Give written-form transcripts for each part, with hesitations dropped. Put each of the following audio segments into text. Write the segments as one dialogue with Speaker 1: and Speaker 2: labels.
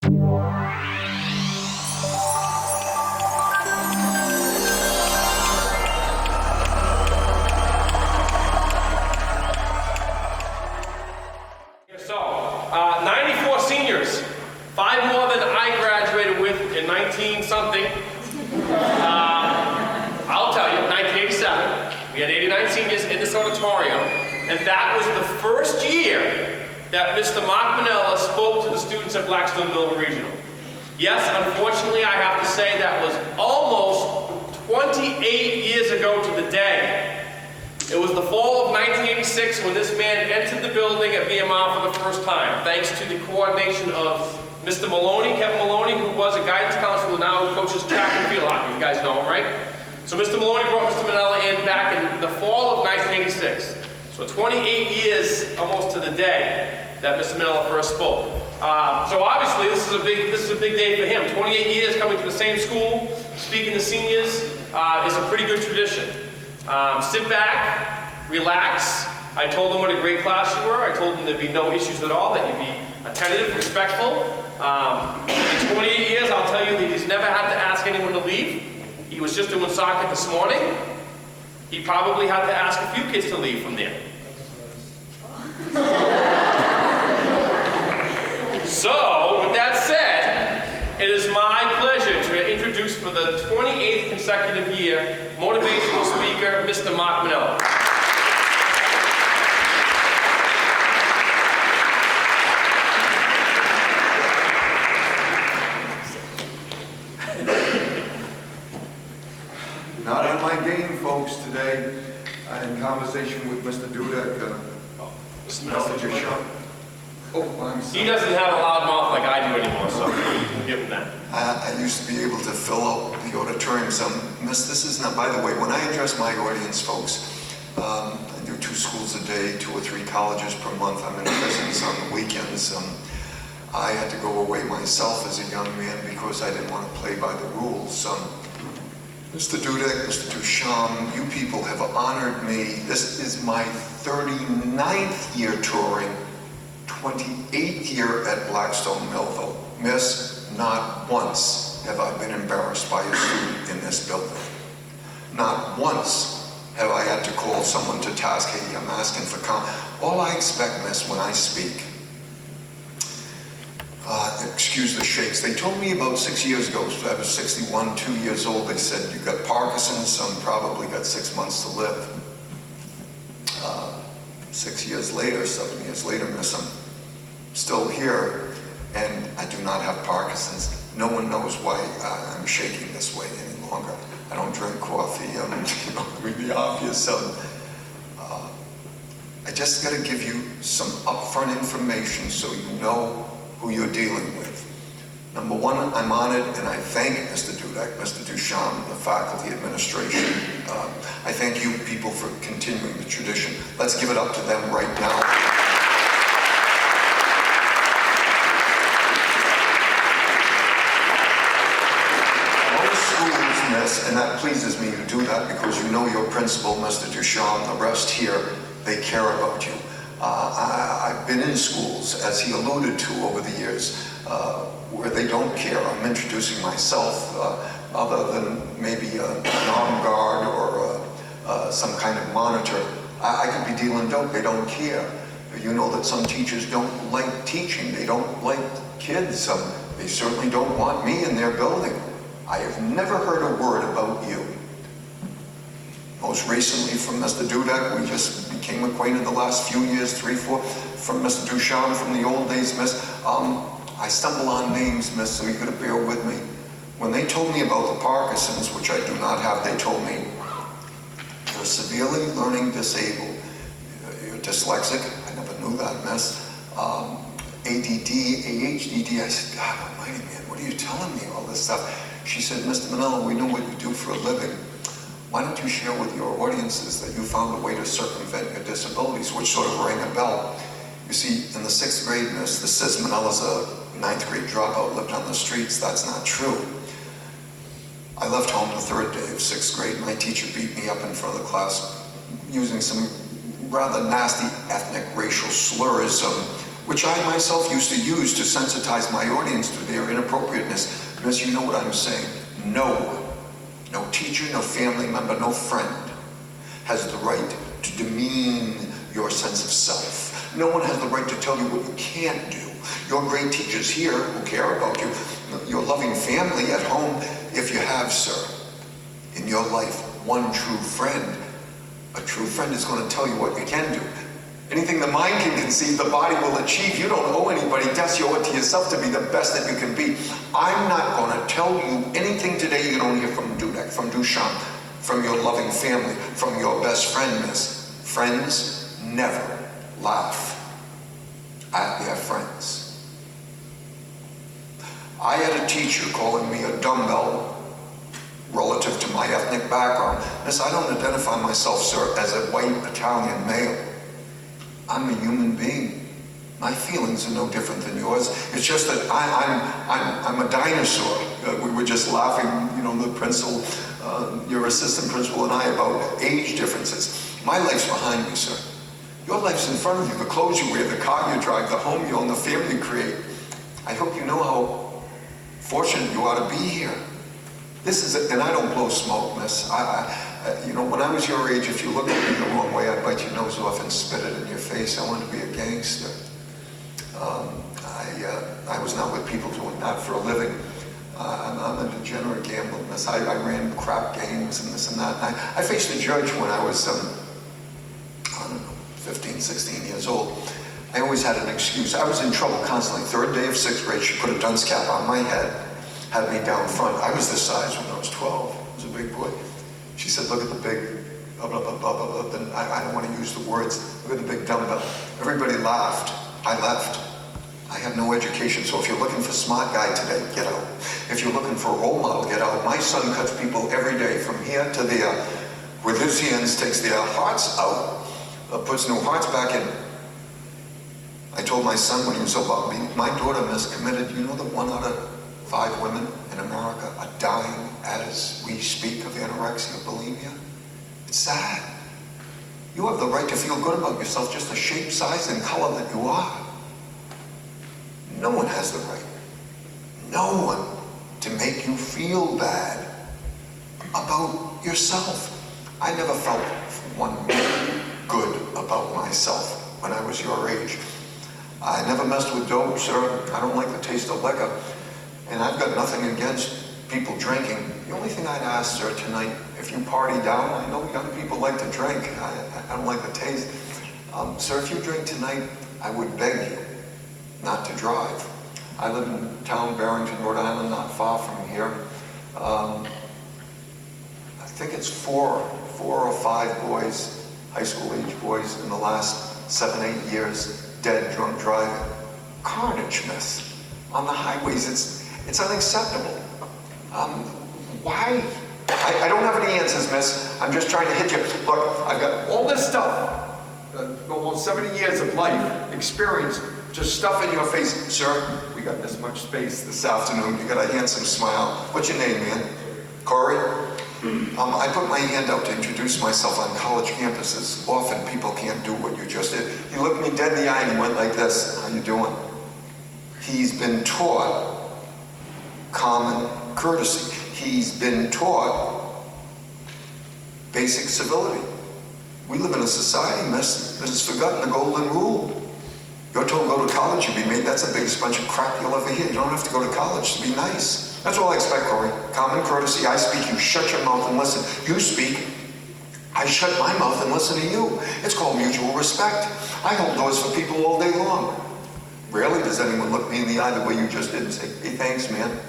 Speaker 1: So, 94 seniors, 5 more than I graduated with in 19-something. I'll tell you, 1987, we had 89 seniors in this auditorium, and that was the first year that Mr. Mark Mainella spoke to the students at Blackstone-Millville Regional. Yes, unfortunately, I have to say that was almost 28 years ago to the day. It was the fall of 1986 when this man entered the building at BMR for the first time, thanks to the coordination of Mr. Maloney, Kevin Maloney, who was a guidance counselor, now coaches track and field hockey. You guys know him, right? So Mr. Maloney brought Mr. Mainella in back in the fall of 1986. So 28 years, almost to the day, that Mr. Mainella first spoke. So obviously, this is a big day for him. 28 years coming to the same school, speaking to seniors, is a pretty good tradition. Sit back, relax. I told them what a great class you were. I told them there'd be no issues at all, that you'd be attentive, respectful. In 28 years, I'll tell you that he's never had to ask anyone to leave. He was just doing soccer this morning. He probably had to ask a few kids to leave from there. So, with that said, it is my pleasure to introduce for the 28th consecutive year, motivational speaker, Mr. Mark Mainella.
Speaker 2: Not in my game, folks, today. In conversation with Mr. Dudek, Mr. Ducharme. Oh, I'm sorry.
Speaker 1: He doesn't have a loud mouth like I do anymore, so we'll give him that.
Speaker 2: I used to be able to fill out the auditorium. This is not, by the way, when I address my audience, folks, I do 2 schools a day, 2 or 3 colleges per month. I'm in prisons on the weekends. I had to go away myself as a young man because I didn't want to play by the rules. Mr. Dudek, Mr. Ducharme, you people have honored me. This is my 39th year touring, 28th year at Blackstone-Millville. Miss, not once have I been embarrassed by a student in this building. Not once have I had to call someone to task, hey, I'm asking for all I expect, miss, when I speak, excuse the shakes. They told me about 6 years ago, so I was 61, 2 years old, they said, you got Parkinson's, probably got 6 months to live. 6 years later, 7 years later, miss, I'm still here, and I do not have Parkinson's. No one knows why I'm shaking this way any longer. I don't drink coffee, the obvious. I just got to give you some upfront information so you know who you're dealing with. Number one, I'm honored, and I thank Mr. Dudek, Mr. Ducharme, the faculty administration. I thank you people for continuing the tradition. Let's give it up to them right now. Most schools, miss, and that pleases me to do that because you know your principal, Mr. Ducharme, the rest here, they care about you. I've been in schools, as he alluded to over the years, where they don't care. I'm introducing myself, other than maybe an armed guard or some kind of monitor. I could be dealing dope, they don't care. You know that some teachers don't like teaching, they don't like kids. They certainly don't want me in their building. I have never heard a word about you. Most recently from Mr. Dudek, we just became acquainted the last few years, 3, 4, from Mr. Ducharme from the old days, miss. I stumble on names, miss, so you gotta bear with me. When they told me about the Parkinson's, which I do not have, they told me, you're severely learning disabled. You're dyslexic, I never knew that, miss. ADD, AHDD, I said, God almighty, man, what are you telling me, all this stuff? She said, Mr. Mainella, we know what you do for a living. Why don't you share with your audiences that you found a way to circumvent your disabilities, which sort of rang a bell. You see, in the 6th grade, miss, this says Mainella's a 9th grade dropout, lived on the streets. That's not true. I left home the 3rd day of 6th grade. My teacher beat me up in front of the class using some rather nasty ethnic racial slurs. which I myself used to use to sensitize my audience to their inappropriateness. Miss, you know what I'm saying. No teacher, no family member, no friend has the right to demean your sense of self. No one has the right to tell you what you can't do. Your great teachers here who care about you, your loving family at home, if you have, sir, in your life, one true friend, a true friend is going to tell you what you can do. Anything the mind can conceive, the body will achieve. You don't owe anybody death. You owe it to yourself to be the best that you can be. I'm not going to tell you anything today you don't hear from Dudek, from Ducharme, from your loving family, from your best friend, miss. Friends never laugh at their friends. I had a teacher calling me a dumbbell relative to my ethnic background. Miss, I don't identify myself, sir, as a white Italian male. I'm a human being. My feelings are no different than yours. It's just that I'm a dinosaur. We were just laughing, the principal, your assistant principal and I, about age differences. My life's behind me, sir. Your life's in front of you. The clothes you wear, the car you drive, the home you own, the family you create. I hope you know how fortunate you are to be here. This is it, and I don't blow smoke, miss. When I was your age, if you looked at me the wrong way, I'd bite your nose off and spit it in your face. I wanted to be a gangster. I was not with people doing that for a living. I'm a degenerate gambler, miss. I ran crap games and this and that. I faced a judge when I was, 15, 16 years old. I always had an excuse. I was in trouble constantly. Third day of sixth grade, she put a dunce cap on my head, had me down front. I was this size when I was 12. I was a big boy. She said, look at the big, blah, blah, blah, blah, blah, blah. Then I don't want to use the words. Look at the big dumbbell. Everybody laughed. I left. I have no education, so if you're looking for a smart guy today, get out. If you're looking for a role model, get out. My son cuts people every day from here to there. With his hands, takes their hearts out, puts new hearts back in. I told my son when he was about me, my daughter miscommitted. You know that 1 out of 5 women in America are dying as we speak of anorexia, bulimia? It's sad. You have the right to feel good about yourself, just the shape, size, and color that you are. No one has the right, no one, to make you feel bad about yourself. I never felt one bit good about myself when I was your age. I never messed with dope, sir. I don't like the taste of liquor. And I've got nothing against people drinking. The only thing I'd ask, sir, tonight, if you party down, I know young people like to drink. I don't like the taste. Sir, if you drink tonight, I would beg you not to drive. I live in town, Barrington, Rhode Island, not far from here. I think it's four or five boys, high school age boys, in the last 7, 8 years, dead drunk driving. Carnage, miss. On the highways, it's unacceptable. Why? I don't have any answers, miss. I'm just trying to hit you. Look, I've got all this stuff. Almost 70 years of life, experience, just stuff in your face. Sir, we got this much space this afternoon. You got a handsome smile. What's your name, man? Corey? I put my hand out to introduce myself on college campuses. Often people can't do what you just did. He looked me dead in the eye and he went like this. How you doing? He's been taught common courtesy. He's been taught basic civility. We live in a society, miss, that has forgotten the golden rule. You're told go to college, you'll be made. That's the biggest bunch of crap you'll ever hear. You don't have to go to college to be nice. That's all I expect, Corey. Common courtesy. I speak, you shut your mouth and listen. You speak, I shut my mouth and listen to you. It's called mutual respect. I hold doors for people all day long. Rarely does anyone look me in the eye the way you just did and say, hey, thanks, man.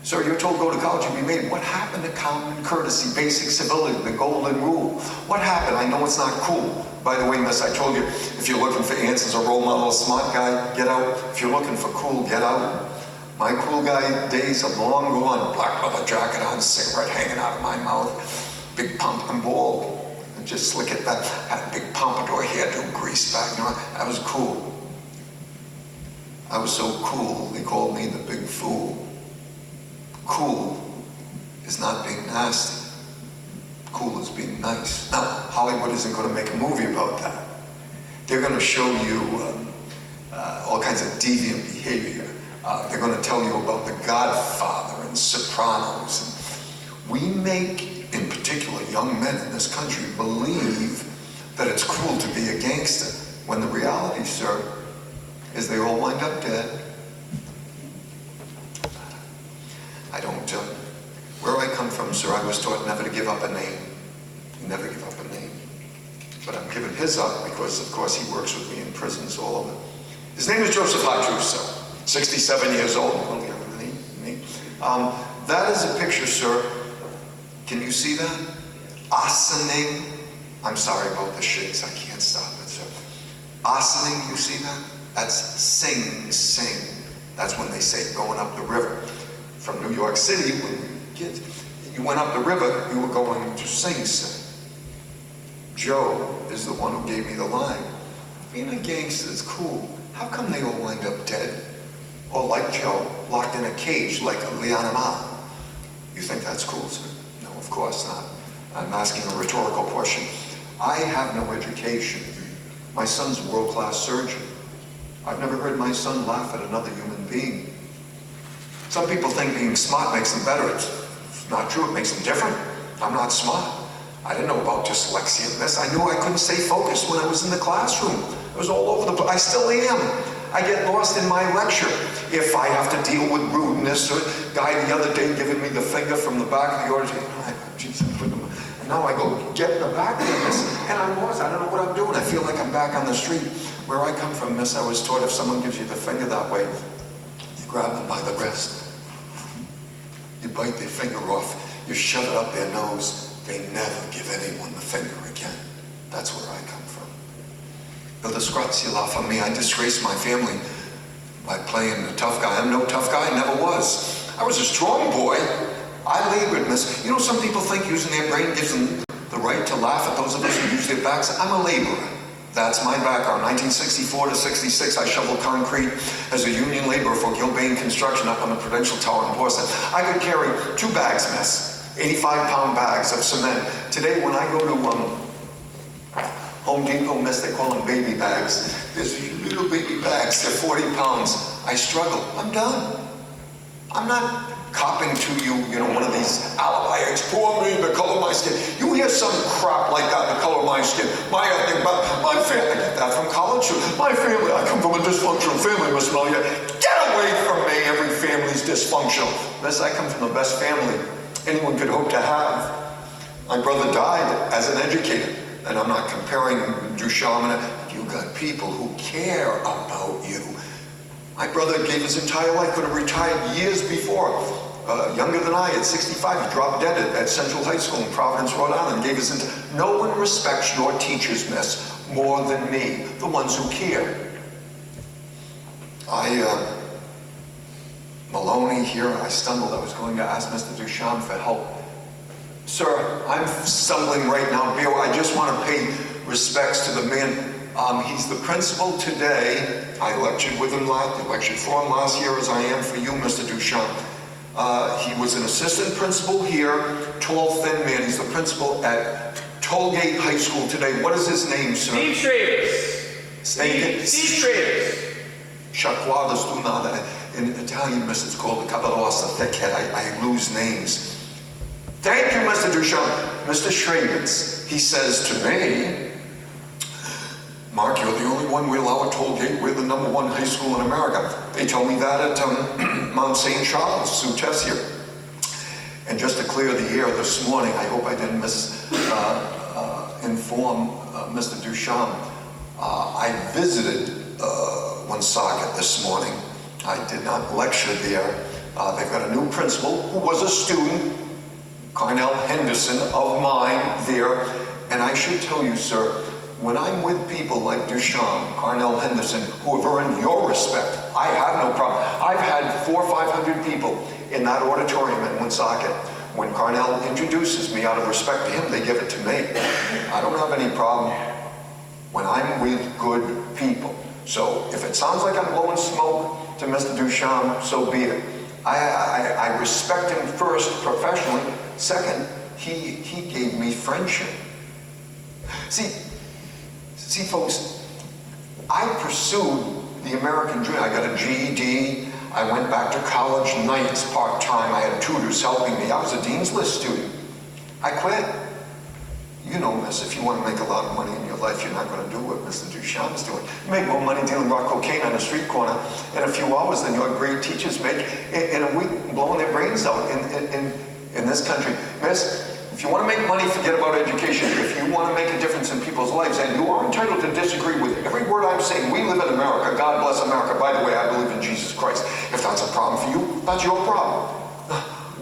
Speaker 2: Sir, you're told go to college, you'll be made. What happened to common courtesy, basic civility, the golden rule? What happened? I know it's not cool. By the way, miss, I told you, if you're looking for answers, a role model, a smart guy, get out. If you're looking for cool, get out. My cool guy days are long gone. Black leather jacket on, cigarette hanging out of my mouth, big pump and bald. And just slick it back. Had a big pompadour hairdo, greased back. I was cool. I was so cool, they called me the big fool. Cool is not being nasty. Cool is being nice. Now, Hollywood isn't going to make a movie about that. They're going to show you all kinds of deviant behavior. They're going to tell you about The Godfather and Sopranos. And we make, in particular, young men in this country believe that it's cool to be a gangster, when the reality, sir, is they all wind up dead. I don't, where I come from, sir, I was taught never to give up a name. Never give up a name. But I'm giving his up because, of course, he works with me in prisons all over. His name is Joseph Hodges, sir. 67 years old. Only younger than me. That is a picture, sir. Can you see that? Asaning. I'm sorry about the shakes. I can't stop it, sir. Asaning, you see that? That's sing. That's when they say going up the river. From New York City, when we were kids, you went up the river, you were going to sing. Joe is the one who gave me the line. Being a gangster is cool. How come they all wind up dead? Or like Joe, locked in a cage like a Liana. You think that's cool, sir? No, of course not. I'm asking a rhetorical question. I have no education. My son's a world-class surgeon. I've never heard my son laugh at another human being. Some people think being smart makes them better. It's not true, it makes them different. I'm not smart. I didn't know about dyslexia and this. I knew I couldn't stay focused when I was in the classroom. I was all over the place. I still am. I get lost in my lecture. If I have to deal with rudeness, or a guy the other day giving me the finger from the back of the auditorium, and now I go get in the back of this, and I'm lost. I don't know what I'm doing. I feel like I'm back on the street. Where I come from, miss, I was taught if someone gives you the finger that way, you grab them by the wrist. You bite their finger off. You shove it up their nose. They never give anyone the finger again. That's where I come from. The disgrazia la famiglia. I disgraced my family by playing the tough guy. I'm no tough guy, never was. I was a strong boy. I labored, miss. You know, some people think using their brain gives them the right to laugh at those of us who use their backs. I'm a laborer. That's my background. 1964 to 66, I shoveled concrete as a union laborer for Gilbane Construction up on the Prudential Tower in Boston. I could carry 2 bags, miss. 85-pound bags of cement. Today, when I go to Home Depot, miss, they call them baby bags. There's these little baby bags, they're 40 pounds. I struggle. I'm done. I'm not copping to you, one of these alibis. Poor me, the color of my skin. You hear some crap like that, the color of my skin. My ethnic, my family. I get that from college. My family, I come from a dysfunctional family, Miss Melia. Get away from me, every family's dysfunctional. Miss, I come from the best family anyone could hope to have. My brother died as an educator, and I'm not comparing Ducharme. You got people who care about you. My brother gave his entire life, could have retired years before. Younger than I, at 65, he dropped dead at Central High School in Providence, Rhode Island. Gave his no one respects your teachers, miss, more than me, the ones who care. Maloney here, I stumbled. I was going to ask Mr. Ducharme for help. Sir, I'm stumbling right now. Bill, I just want to pay respects to the man. He's the principal today. I lectured with him lectured for him last year as I am for you, Mr. Ducharme. He was an assistant principal here, tall, thin man. He's the principal at Tollgate High School today. What is his name, sir?
Speaker 1: Steve Schraders.
Speaker 2: Steve
Speaker 1: Schraders.
Speaker 2: Sciacquadas do nada. In Italian, miss, it's called the caballosa, thickhead. I lose names. Thank you, Mr. Ducharme. Mr. Schraders, he says to me, Mark, you're the only one we allow at Tollgate. We're the #1 high school in America. They told me that at Mount St. Charles, Sue Tessier. And just to clear the air this morning, I hope I didn't inform Mr. Ducharme. I visited Woonsocket this morning. I did not lecture there. They've got a new principal who was a student, Carnell Henderson, of mine there. And I should tell you, sir, when I'm with people like Ducharme, Carnell Henderson, who have earned your respect, I have no problem. I've had 400 or 500 people in that auditorium in Woonsocket. When Carnell introduces me out of respect to him, they give it to me. I don't have any problem when I'm with good people. So if it sounds like I'm blowing smoke to Mr. Ducharme, so be it. I respect him first professionally. Second, he gave me friendship. See, folks, I pursued the American dream. I got a GED. I went back to college nights part-time. I had tutors helping me. I was a Dean's List student. I quit. You know, miss, if you want to make a lot of money in your life, you're not going to do what Mr. Ducharme is doing. You make more money dealing rock cocaine on a street corner in a few hours than your great teachers make in a week blowing their brains out in this country. Miss, if you want to make money, forget about education. If you want to make a difference in people's lives, and you are entitled to disagree with every word I'm saying. We live in America. God bless America. By the way, I believe in Jesus Christ. If that's a problem for you, that's your problem.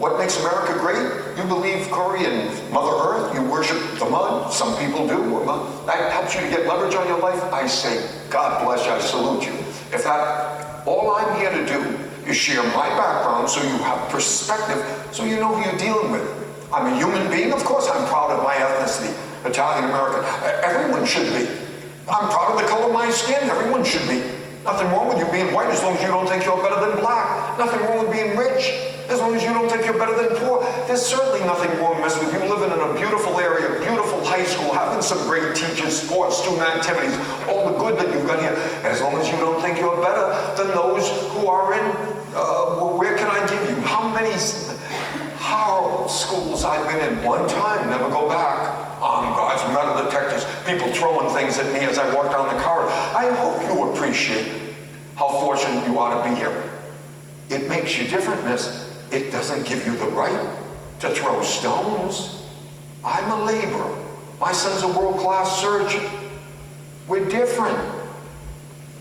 Speaker 2: What makes America great? You believe, Corey, in Mother Earth. You worship the mud. Some people do. That helps you to get leverage on your life. I say, God bless you. I salute you. If that, all I'm here to do is share my background so you have perspective, so you know who you're dealing with. I'm a human being. Of course, I'm proud of my ethnicity, Italian American. Everyone should be. I'm proud of the color of my skin. Everyone should be. Nothing wrong with you being white as long as you don't think you're better than black. Nothing wrong with being rich as long as you don't think you're better than poor. There's certainly nothing wrong, miss, with you living in a beautiful area, beautiful high school, having some great teachers, sports, student activities, all the good that you've got here. As long as you don't think you're better than those who are in, where can I give you? How many horrible schools I've been in one time, never go back. God's metal detectors, people throwing things at me as I walk down the corridor. I hope you appreciate how fortunate you are to be here. It makes you different, miss. It doesn't give you the right to throw stones. I'm a laborer. My son's a world-class surgeon. We're different.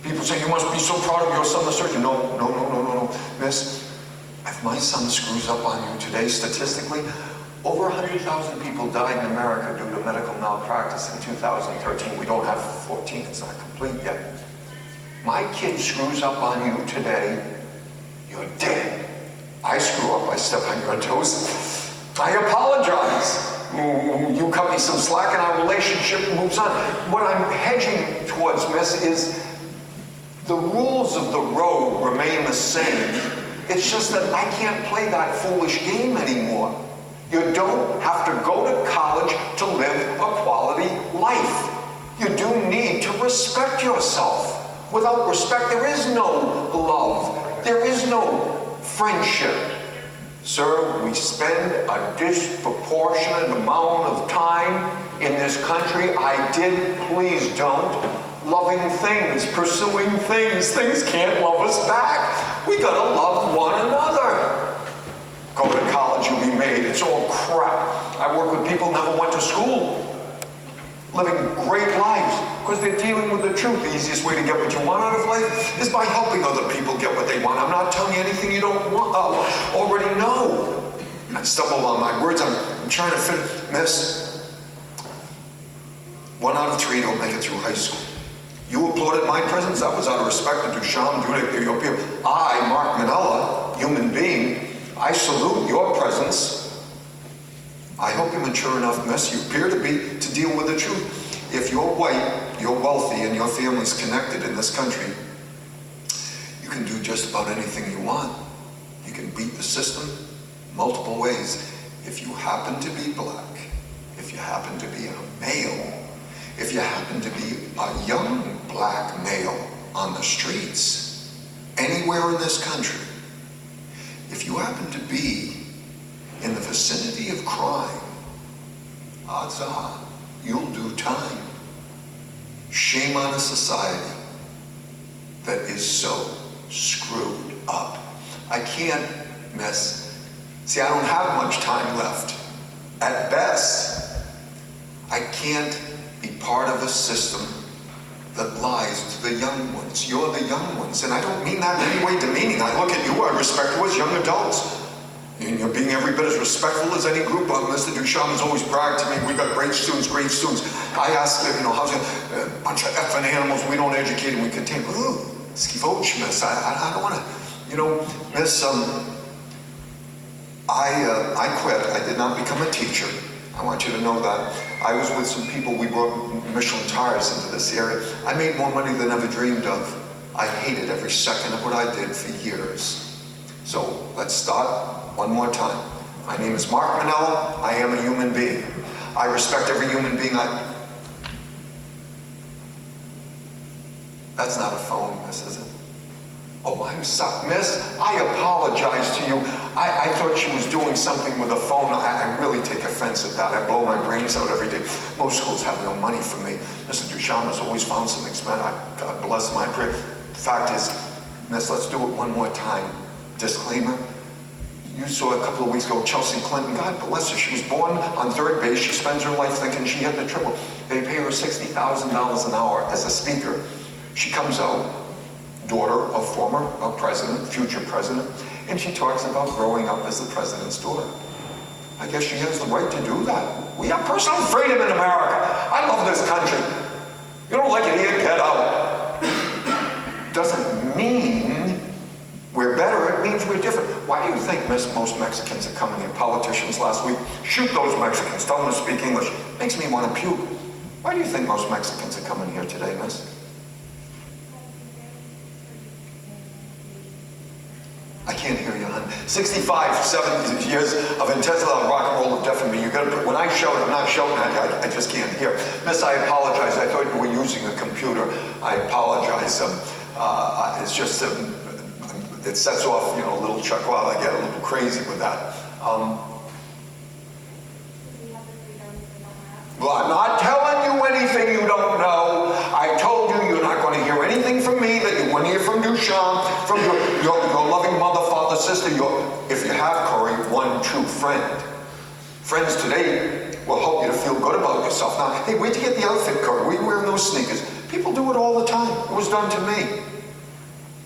Speaker 2: People say, you must be so proud of your son, the surgeon. No, miss. If my son screws up on you today, statistically, over 100,000 people died in America due to medical malpractice in 2013. We don't have 14, it's not complete yet. My kid screws up on you today, you're dead. I screw up, I step on your toes. I apologize. You cut me some slack and our relationship moves on. What I'm hedging towards, miss, is the rules of the road remain the same. It's just that I can't play that foolish game anymore. You don't have to go to college to live a quality life. You do need to respect yourself. Without respect, there is no love. There is no friendship. Sir, we spend a disproportionate amount of time in this country. I did, please don't. Loving things, pursuing things. Things can't love us back. We gotta love one another. Go to college, you'll be made. It's all crap. I work with people who never went to school, living great lives because they're dealing with the truth. The easiest way to get what you want out of life is by helping other people get what they want. I'm not telling you anything you don't want, already know. I stumble on my words. I'm trying to fit, miss. 1 out of 3 don't make it through high school. You applauded my presence. That was out of respect to Ducharme, your people. I, Mark Mainella, human being, I salute your presence. I hope you're mature enough, miss, you appear to be, to deal with the truth. If you're white, you're wealthy, and your family's connected in this country, you can do just about anything you want. You can beat the system multiple ways. If you happen to be black, if you happen to be a male, if you happen to be a young black male on the streets, anywhere in this country, if you happen to be in the vicinity of crime, odds are you'll do time. Shame on a society that is so screwed up. I can't miss. See, I don't have much time left. At best, I can't be part of a system that lies to the young ones. You're the young ones, and I don't mean that in any way demeaning. I look at you, I respect you as young adults. And you're being every bit as respectful as any group. Mr. Ducharme has always bragged to me, we got great students, great students. I ask them, how's it? A bunch of effing animals, we don't educate and we contain. Ooh, skivoch, miss, I don't want to, miss, I quit. I did not become a teacher. I want you to know that. I was with some people, we brought Michelin tires into this area. I made more money than I ever dreamed of. I hated every second of what I did for years. So let's start one more time. My name is Mark Mainella. I am a human being. I respect every human being That's not a phone, miss, is it? Oh, I'm sorry, miss, I apologize to you. I thought she was doing something with a phone. I really take offense at that. I blow my brains out every day. Most schools have no money for me. Mr. Ducharme has always found some expense. God bless my prayer. The fact is, miss, let's do it one more time. Disclaimer. You saw a couple of weeks ago Chelsea Clinton, God bless her, she was born on third base. She spends her life thinking she had the triple. They pay her $60,000 an hour as a speaker. She comes out, daughter of former president, future president, and she talks about growing up as the president's daughter. I guess she has the right to do that. We have personal freedom in America. I love this country. You don't like it here, get out. Doesn't mean we're better, it means we're different. Why do you think, miss, most Mexicans are coming here? Politicians last week, shoot those Mexicans, tell them to speak English. Makes me want to puke. Why do you think most Mexicans are coming here today, miss? I can't hear you, hon. 65, 70 years of intense rock and roll have deafened me. You gotta put, when I shout, I'm not shouting at you, I just can't hear. Miss, I apologize. I thought you were using a computer. I apologize. It's just, it sets off, a little chuckle out. I get a little crazy with that. Well, I'm not telling you anything you don't know. I told you you're not going to hear anything from me that you wouldn't hear from Ducharme, from your loving mother, father, sister, if you have, Corey, one true friend. Friends today will help you to feel good about yourself. Now, hey, where'd you get the outfit, Corey? Where are you wearing those sneakers? People do it all the time. It was done to me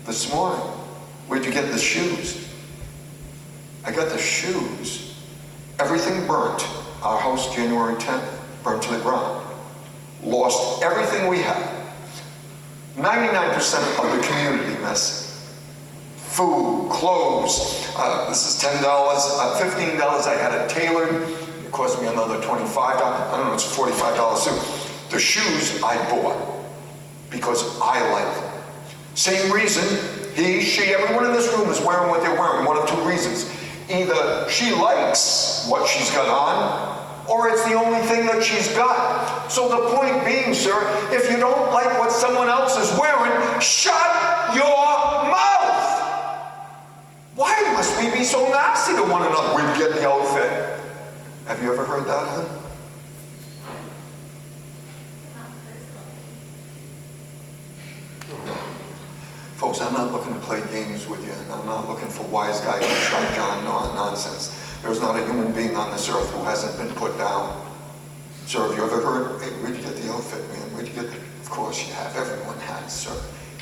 Speaker 2: this morning. Where'd you get the shoes? I got the shoes. Everything burnt. Our house, January 10th. Burned to the ground. Lost everything we had. 99% of the community, miss. Food, clothes. This is $10, $15. I had it tailored. It cost me another $25. I don't know, it's a $45 suit. The shoes I bought because I like them. Same reason he, she, everyone in this room is wearing what they're wearing. One of two reasons. Either she likes what she's got on, or it's the only thing that she's got. So the point being, sir, if you don't like what someone else is wearing, shut your mouth! Why must we be so nasty to one another? We get the outfit. Have you ever heard that, huh? Folks, I'm not looking to play games with you. I'm not looking for wise guy shotgun nonsense. There's not a human being on this earth who hasn't been put down. Sir, have you ever heard, hey, where'd you get the outfit, man? Where'd you get the... Of course you have. Everyone has, sir.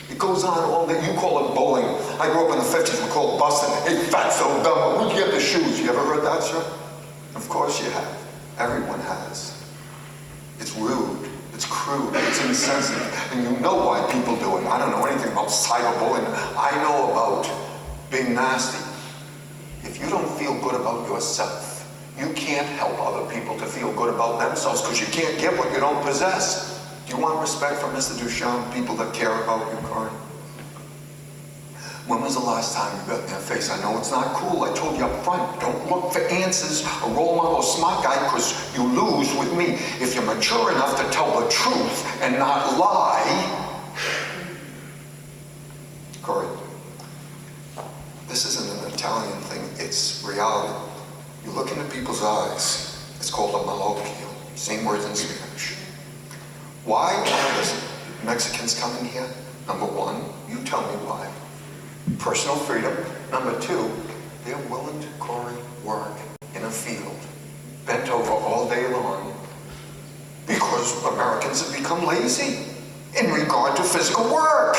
Speaker 2: It goes on all day. You call it bowling. I grew up in the 50s. We called busting. Hey, fat, so dumb. Where'd you get the shoes? You ever heard that, sir? Of course you have. Everyone has. It's rude. It's crude. It's insensitive. And you know why people do it. I don't know anything about cyberbullying. I know about being nasty. If you don't feel good about yourself, you can't help other people to feel good about themselves because you can't give what you don't possess. Do you want respect from Mr. Ducharme, people that care about you, Corey? When was the last time you got in their face? I know it's not cool. I told you up front, don't look for answers or role model or smart guy because you lose with me. If you're mature enough to tell the truth and not lie, Corey, this isn't an Italian thing, it's reality. You look into people's eyes, it's called a malocchio, same words in Spanish. Why are the Mexicans coming here? Number one, you tell me why. Personal freedom. Number two, they're willing to, Corey, work in a field, bent over all day long, because Americans have become lazy in regard to physical work.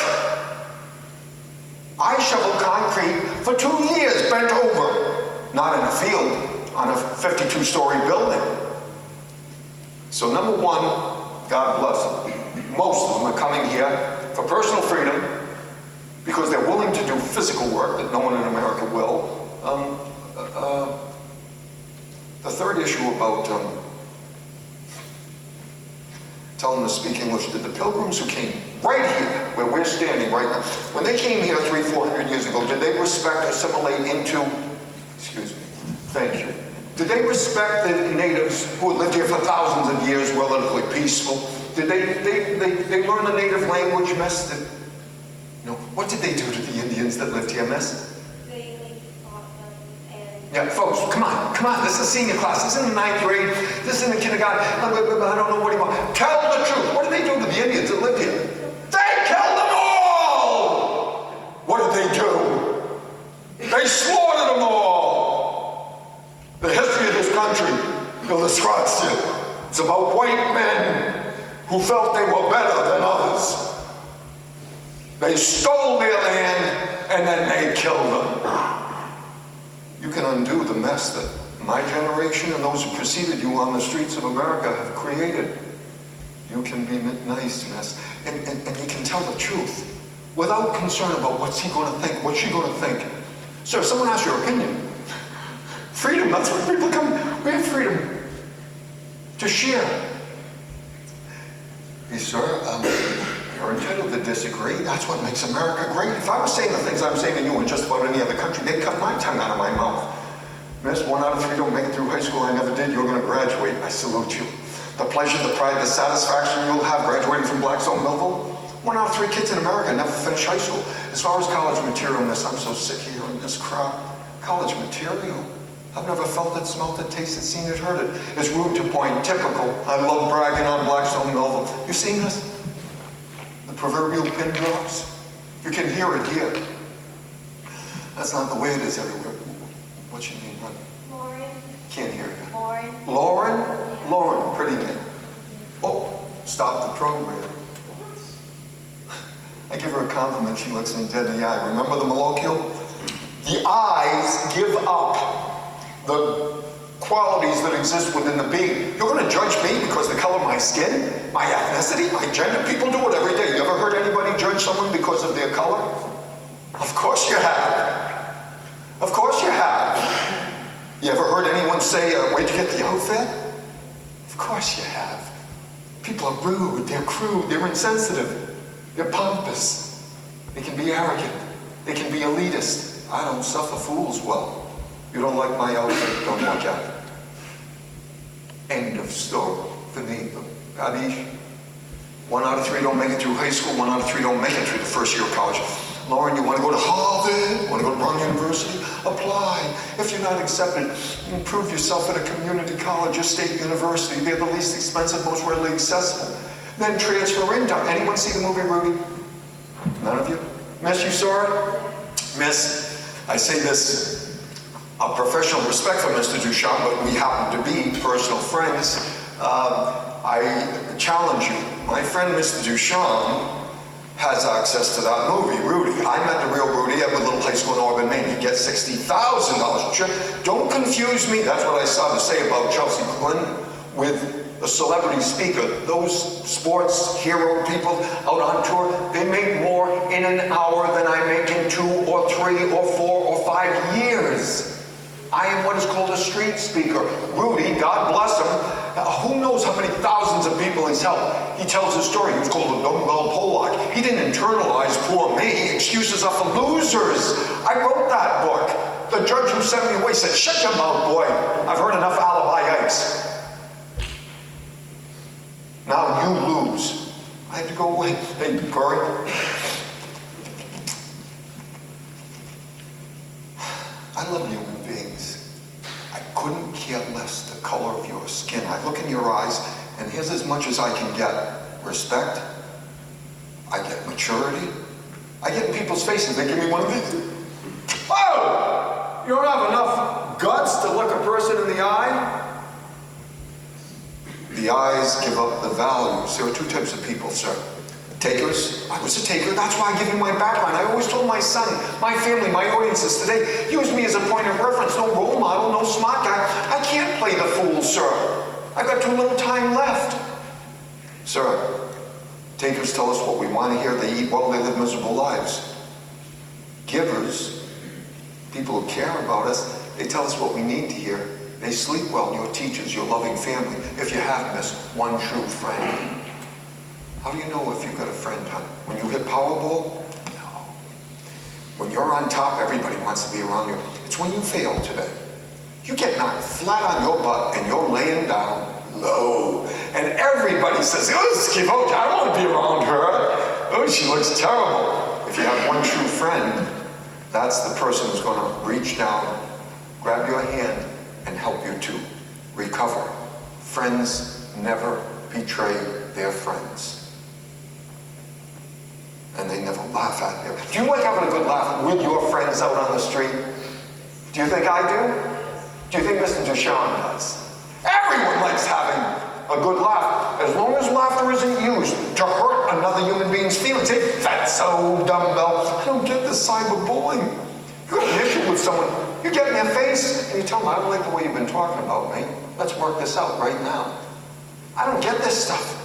Speaker 2: I shoveled concrete for 2 years, bent over. Not in a field, on a 52-story building. So number one, God bless them. Most of them are coming here for personal freedom because they're willing to do physical work that no one in America will. The third issue about telling them to speak English, did the pilgrims who came right here, where we're standing right now, when they came here 300-400 years ago, did they respect, assimilate into, excuse me, thank you, did they respect the natives who had lived here for thousands of years, relatively peaceful? Did they learn the native language, miss? No. What did they do to the Indians that lived here, miss?
Speaker 3: They fought them and
Speaker 2: Yeah, folks, come on. This is senior class. This isn't the 9th grade. This isn't the kindergarten. I don't know what do you want. Tell the truth. What did they do to the Indians that lived here? They killed them all! What did they do? They slaughtered them all! The history of this country, it's about white men who felt they were better than others. They stole their land and then they killed them. You can undo the mess that my generation and those who preceded you on the streets of America have created. You can be nice, miss, and you can tell the truth without concern about what's he going to think, what's she going to think. Sir, if someone asks your opinion, freedom, that's where people come. We have freedom to share. Hey, sir, you're entitled to disagree. That's what makes America great. If I was saying the things I'm saying to you in just about any other country, they'd cut my tongue out of my mouth. Miss, 1 out of 3 don't make it through high school. I never did. You're going to graduate. I salute you. The pleasure, the pride, the satisfaction you'll have graduating from Blackstone Millville. 1 out of 3 kids in America never finish high school. As far as college material, miss, I'm so sick of hearing this crap. College material? I've never felt it, smelt it, tasted, seen it, heard it. It's rude to point, typical. I love bragging on Blackstone Millville. You seen this? The proverbial pin drops? You can hear it here. That's not the way it is everywhere. What you mean, honey?
Speaker 3: Lauren.
Speaker 2: Can't hear you.
Speaker 3: Lauren.
Speaker 2: Lauren? Lauren, pretty name. Oh, stop the program. I give her a compliment, she looks me dead in the eye. Remember the malloquial? The eyes give up the qualities that exist within the being. You're going to judge me because of the color of my skin, my ethnicity, my gender? People do it every day. You ever heard anybody judge someone because of their color? Of course you have. Of course you have. You ever heard anyone say, where'd you get the outfit? Of course you have. People are rude, they're crude, they're insensitive, they're pompous. They can be arrogant, they can be elitist. I don't suffer fools well. You don't like my outfit, don't look at it. End of story. Finito. Adish. 1 out of 3 don't make it through high school, 1 out of 3 don't make it through the first year of college. Lauren, you want to go to Harvard? Want to go to Brown University? Apply. If you're not accepted, prove yourself at a community college or state university. They're the least expensive, most readily accessible. Then transfer into. Anyone see the movie Rudy? None of you? Miss, you saw it? Miss, I say this of professional respect for Mr. Ducharme, but we happen to be personal friends. I challenge you. My friend Mr. Ducharme has access to that movie, Rudy. I met the real Rudy at Little High School in Auburn, Maine. He gets $60,000. Don't confuse me. That's what I saw to say about Chelsea Clinton with a celebrity speaker. Those sports hero people out on tour, they make more in an hour than I make in 2 or 3 or 4 or 5 years. I am what is called a street speaker. Rudy, God bless him, who knows how many thousands of people he's helped. He tells his story. He was called a dumbbell Pollock. He didn't internalize poor me. Excuses are for losers. I wrote that book. The judge who sent me away said, shut your mouth, boy. I've heard enough alibi ice. Now you lose. I had to go away. Hey, Corey. I love human beings. I couldn't care less the color of your skin. I look in your eyes, and here's as much as I can get. Respect. I get maturity. I get in people's faces. They give me one of these. Oh! You don't have enough guts to look a person in the eye? The eyes give up the values. There are 2 types of people, sir. Takers. I was a taker. That's why I give you my background. I always told my son, my family, my audiences today, use me as a point of reference. No role model, no smart guy. I can't play the fool, sir. I've got too little time left. Sir, takers tell us what we want to hear. They eat well, they live miserable lives. Givers, people who care about us, they tell us what we need to hear. They sleep well, your teachers, your loving family. If you have, miss, one true friend. How do you know if you've got a friend, huh? When you hit Powerball? No. When you're on top, everybody wants to be around you. It's when you fail today. You get knocked flat on your butt and you're laying down low. And everybody says, oh, Skivoja, I don't want to be around her. Oh, she looks terrible. if you have one true friend, that's the person who's going to reach down, grab your hand, and help you to recover. Friends never betray their friends. And they never laugh at you. Do you like having a good laugh with your friends out on the street? Do you think I do? Do you think Mr. Ducharme does? Everyone likes having a good laugh, as long as laughter isn't used to hurt another human being's feelings. Hey, fatso, dumbbell. I don't get this cyberbullying. You have an issue with someone, you get in their face, and you tell them, I don't like the way you've been talking about me. Let's work this out right now. I don't get this stuff.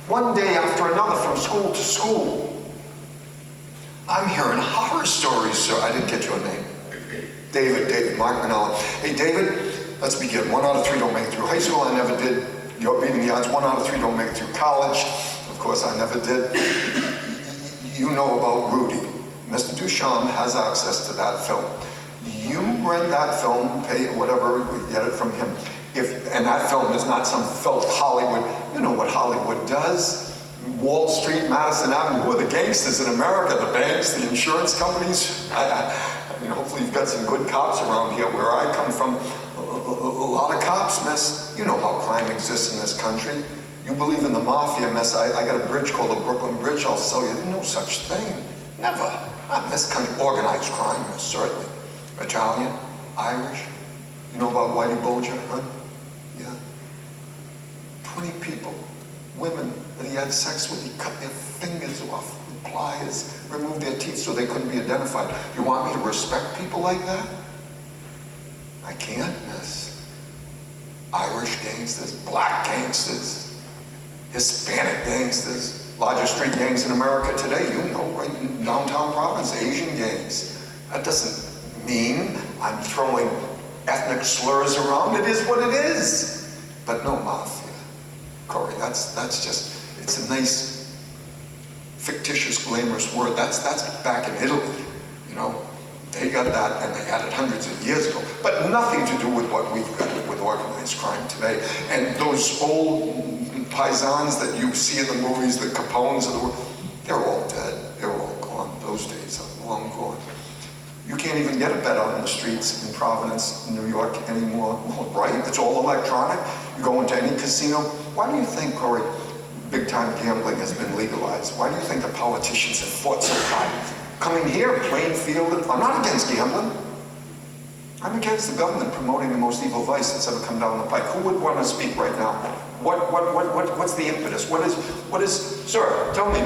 Speaker 2: One day after another, from school to school. I'm hearing horror stories, sir. I didn't get your name. David, Mark Mainella. Hey, David, let's begin. 1 out of 3 don't make it through high school. I never did. You're beating the odds. 1 out of 3 don't make it through college. Of course, I never did. You know about Rudy. Mr. Ducharme has access to that film. You rent that film, pay whatever, we get it from him. And that film is not some felt Hollywood. You know what Hollywood does. Wall Street, Madison Avenue, who are the gangsters in America? The banks, the insurance companies? I mean, hopefully you've got some good cops around here. Where I come from, a lot of cops, miss. You know how crime exists in this country. You believe in the mafia, miss. I got a bridge called the Brooklyn Bridge. I'll sell you. There's no such thing. Never. Not in this country. Organized crime, miss, certainly. Italian, Irish. You know about Whitey Bulger, huh? Yeah. 20 people, women that he had sex with, he cut their fingers off with pliers, removed their teeth so they couldn't be identified. You want me to respect people like that? I can't, miss. Irish gangsters, black gangsters, Hispanic gangsters, largest street gangs in America today, you know, right in downtown Providence, Asian gangs. That doesn't mean I'm throwing ethnic slurs around. It is what it is. But no mafia. Corey, that's just, it's a nice, fictitious, glamorous word. That's back in Italy, you know. They got that, and they had it hundreds of years ago. But nothing to do with what we've got with organized crime today. And those old paisans that you see in the movies, the Capones of the world, they're all dead. They're all gone. Those days are long gone. You can't even get a bet on the streets in Providence, New York anymore, right? It's all electronic. You go into any casino. Why do you think, Corey, big-time gambling has been legalized? Why do you think the politicians have fought so hard? Coming here, plain field, I'm not against gambling. I'm against the government promoting the most evil vice that's ever come down the pike. Who would want to speak right now? What's the impetus? What is, sir, tell me,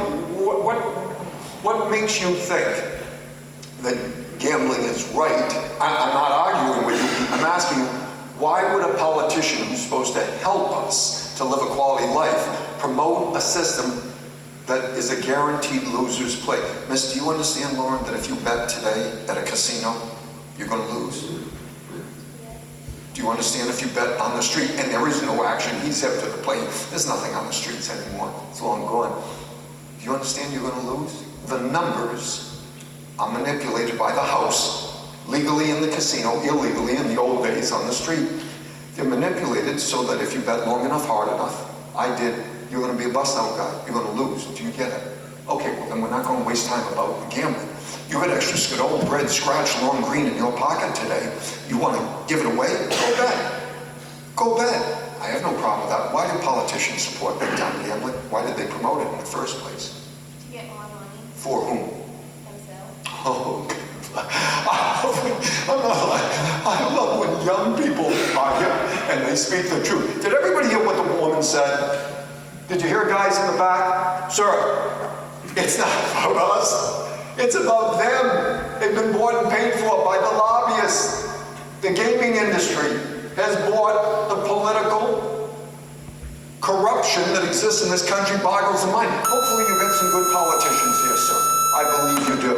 Speaker 2: what makes you think that gambling is right? I'm not arguing with you. I'm asking you, why would a politician who's supposed to help us to live a quality life promote a system that is a guaranteed loser's play? Miss, do you understand, Lauren, that if you bet today at a casino, you're going to lose? Do you understand if you bet on the street and there is no action, he's hip to the plate, there's nothing on the streets anymore, it's long gone. Do you understand you're going to lose? The numbers are manipulated by the house, legally in the casino, illegally in the old days on the street. They're manipulated so that if you bet long enough, hard enough, I did, you're going to be a bust-out guy. You're going to lose. Do you get it? Okay, well, then we're not going to waste time about gambling. You got extra Skidole bread, scratch, long green in your pocket today. You want to give it away? Go bet. Go bet. I have no problem with that. Why do politicians support big-time gambling? Why did they promote it in the first place?
Speaker 3: To get more money
Speaker 2: For whom?
Speaker 3: themselves.
Speaker 2: Oh, I love when young people are here and they speak the truth. Did everybody hear what the woman said? Did you hear guys in the back? Sir, it's not about us. It's about them. They've been bought and paid for by the lobbyists. The gaming industry has bought the political corruption that exists in this country, boggles the mind. Hopefully you get some good politicians here, sir. I believe you do.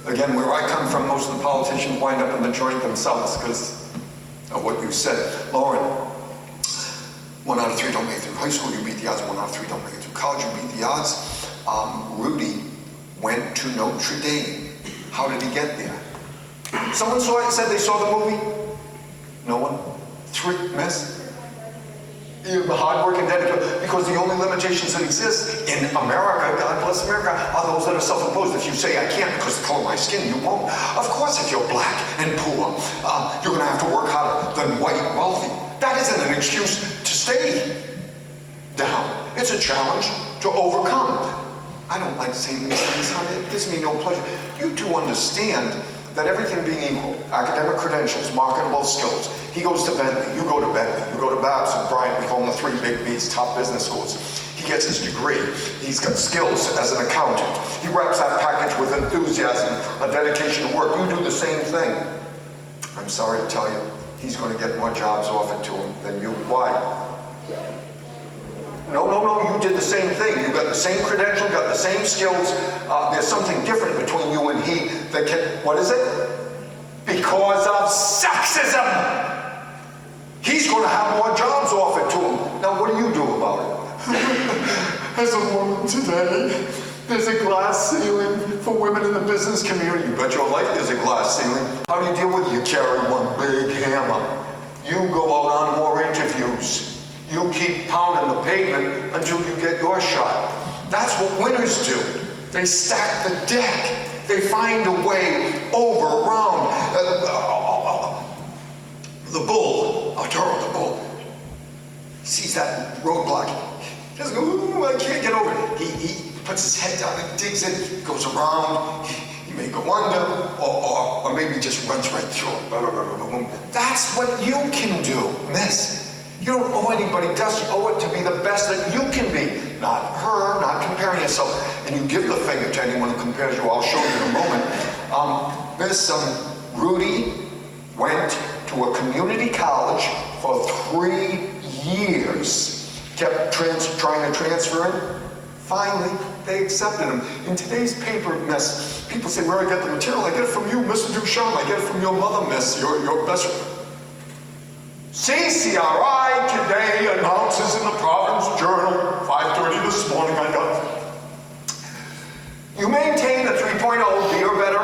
Speaker 2: Again, where I come from, most of the politicians wind up in the joint themselves because of what you said. Lauren, 1 out of 3 don't make it through high school, you beat the odds. 1 out of 3 don't make it through college, you beat the odds. Rudy went to Notre Dame. How did he get there? Someone saw it, said they saw the movie? No one? 3, miss? You're hard work and dedication. because the only limitations that exist in America, God bless America, are those that are self-imposed. If you say, I can't because of the color of my skin, you won't. Of course, if you're black and poor, you're going to have to work harder than white, wealthy. That isn't an excuse to stay down. It's a challenge to overcome. I don't like saying these things, honey. It gives me no pleasure. You do understand that everything being equal, academic credentials, marketable skills, he goes to Bentley, you go to Bentley, you go to Babson, Bryant, we call them the 3 big B's, top business schools. He gets his degree. He's got skills as an accountant. He wraps that package with enthusiasm, a dedication to work. You do the same thing. I'm sorry to tell you, he's going to get more jobs offered to him than you. Why? No, you did the same thing. You got the same credential, got the same skills. There's something different between you and he that can, what is it? Because of sexism. He's going to have more jobs offered to him. Now, what do you do about it? As a woman today, there's a glass ceiling for women in the business community. You bet your life there's a glass ceiling. How do you deal with it? You carry one big hammer. You go out on more interviews. You keep pounding the pavement until you get your shot. That's what winners do. They stack the deck. They find a way over, around. The bull, Arturo the bull, sees that roadblock. He doesn't go, ooh, I can't get over it. He puts his head down and digs in, goes around. He may go under, or maybe just runs right through it. That's what you can do, miss. You don't owe anybody dust. You owe it to be the best that you can be. Not her, not comparing yourself. And you give the finger to anyone who compares you. I'll show you in a moment. Rudy went to a community college for 3 years. Kept trying to transfer in. Finally, they accepted him. In today's paper, miss, people say, where I get the material? I get it from you, Mr. Ducharme. I get it from your mother, miss, your best friend. CCRI today announces in the Providence Journal, 5:30 this morning, I got it. You maintain a 3.0, B or better,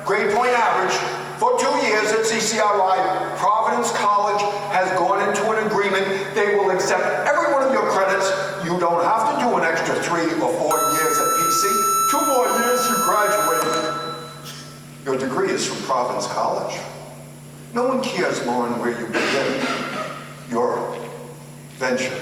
Speaker 2: grade point average for 2 years at CCRI. Providence College has gone into an agreement. They will accept every one of your credits. You don't have to do an extra 3 or 4 years at PC. 2 more years, you graduate. Your degree is from Providence College. No one cares, Lauren, where you begin your venture.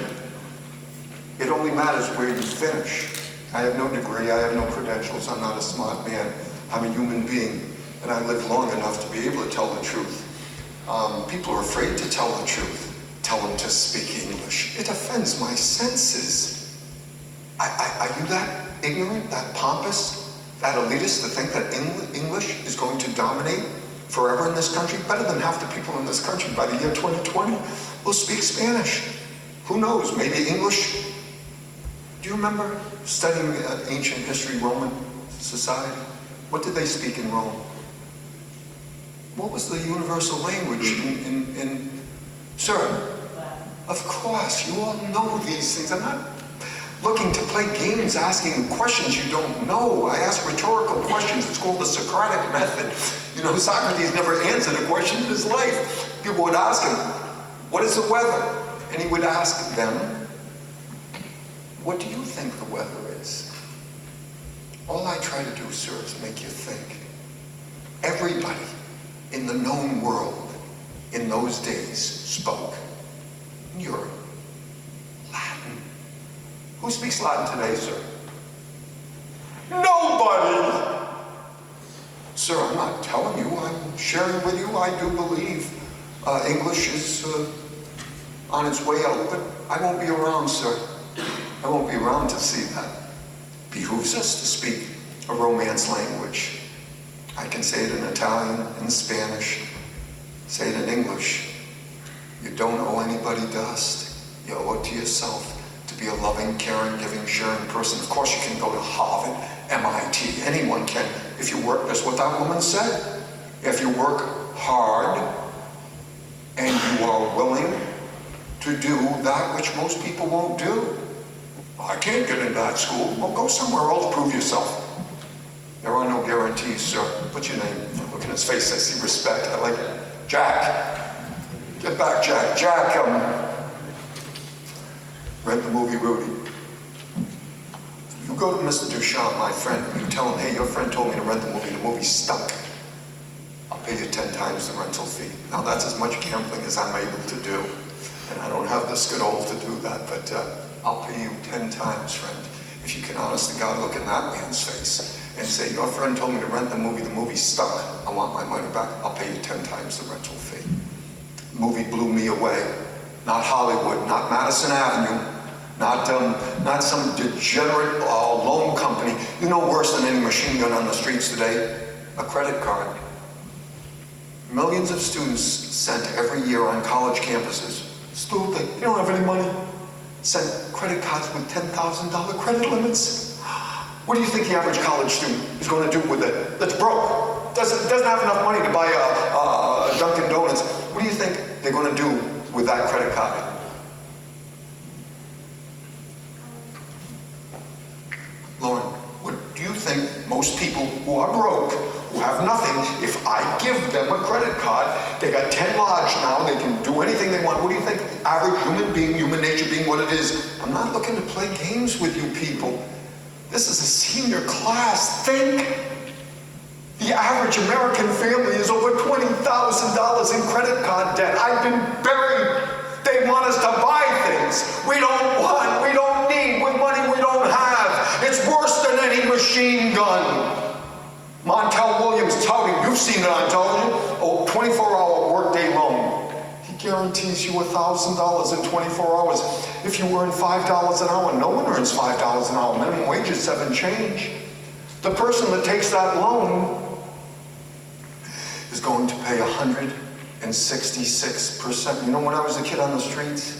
Speaker 2: It only matters where you finish. I have no degree, I have no credentials, I'm not a smart man. I'm a human being, and I live long enough to be able to tell the truth. People are afraid to tell the truth. Tell them to speak English. It offends my senses. Are you that ignorant, that pompous, that elitist to think that English is going to dominate forever in this country? Better than half the people in this country by the year 2020 will speak Spanish. Who knows, maybe English? Do you remember studying ancient history, Roman society? What did they speak in Rome? What was the universal language in Sir? Of course, you all know these things. I'm not looking to play games asking questions you don't know. I ask rhetorical questions. It's called the Socratic method. You know, Socrates never answered a question in his life. People would ask him, what is the weather? And he would ask them, what do you think the weather is? All I try to do, sir, is make you think. Everybody in the known world in those days spoke in Europe Latin. Who speaks Latin today, sir? Nobody! Sir, I'm not telling you, I'm sharing with you. I do believe English is on its way out, but I won't be around, sir. I won't be around to see that. Behooves us to speak a Romance language. I can say it in Italian, in Spanish, say it in English. You don't owe anybody dust. You owe it to yourself to be a loving, caring, giving, sharing person. Of course, you can go to Harvard, MIT, anyone can. If you work, that's what that woman said. If you work hard and you are willing to do that which most people won't do. I can't get into that school. Well, go somewhere else, prove yourself. There are no guarantees, sir. What's your name? Look in his face, I see respect. I like it. Jack. Get back, Jack. Jack, rent the movie Rudy. You go to Mr. Ducharme, my friend, and you tell him, hey, your friend told me to rent the movie's stuck. I'll pay you 10 times the rental fee. Now that's as much gambling as I'm able to do. And I don't have the skill to do that, but I'll pay you 10 times, friend. If you can honest to God look in that man's face and say, your friend told me to rent the movie's stuck. I want my money back. I'll pay you 10 times the rental fee. The movie blew me away. Not Hollywood, not Madison Avenue, not some degenerate loan company. You know worse than any machine gun on the streets today? A credit card. Millions of students sent every year on college campuses. Stupid, they don't have any money. Sent credit cards with $10,000 credit limits. What do you think the average college student is going to do with it? That's broke. Doesn't have enough money to buy a Dunkin' Donuts. What do you think they're going to do with that credit card? Lauren, what do you think most people who are broke, who have nothing, if I give them a credit card, they got 10 large now, they can do anything they want. What do you think? Average human being, human nature being what it is. I'm not looking to play games with you people. This is a senior class. Think. The average American family is over $20,000 in credit card debt. I've been buried. They want us to buy things we don't want, we don't need, with money we don't have. It's worse than any machine gun. Montel Williams touting, you've seen it on television, 24-hour workday loan. He guarantees you $1,000 in 24 hours. If you earn $5 an hour, no one earns $5 an hour. Minimum wage is 7 change. The person that takes that loan is going to pay 166%. You know, when I was a kid on the streets,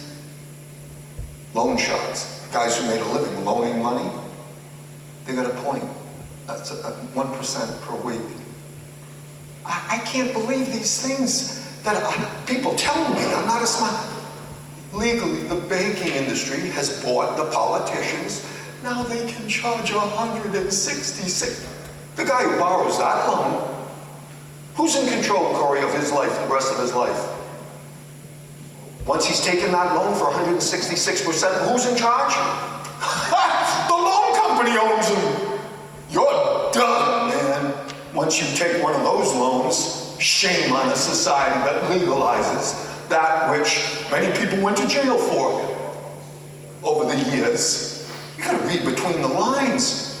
Speaker 2: loan sharks, guys who made a living loaning money, they got a point. That's 1% per week. I can't believe these things that people tell me. I'm not a smart. Legally, the banking industry has bought the politicians. Now they can charge 166. The guy who borrows that loan, who's in control, Corey, of his life, the rest of his life? Once he's taken that loan for 166%, who's in charge? The loan company owns him. You're done, man. Once you take one of those loans, shame on a society that legalizes that which many people went to jail for over the years. You gotta read between the lines.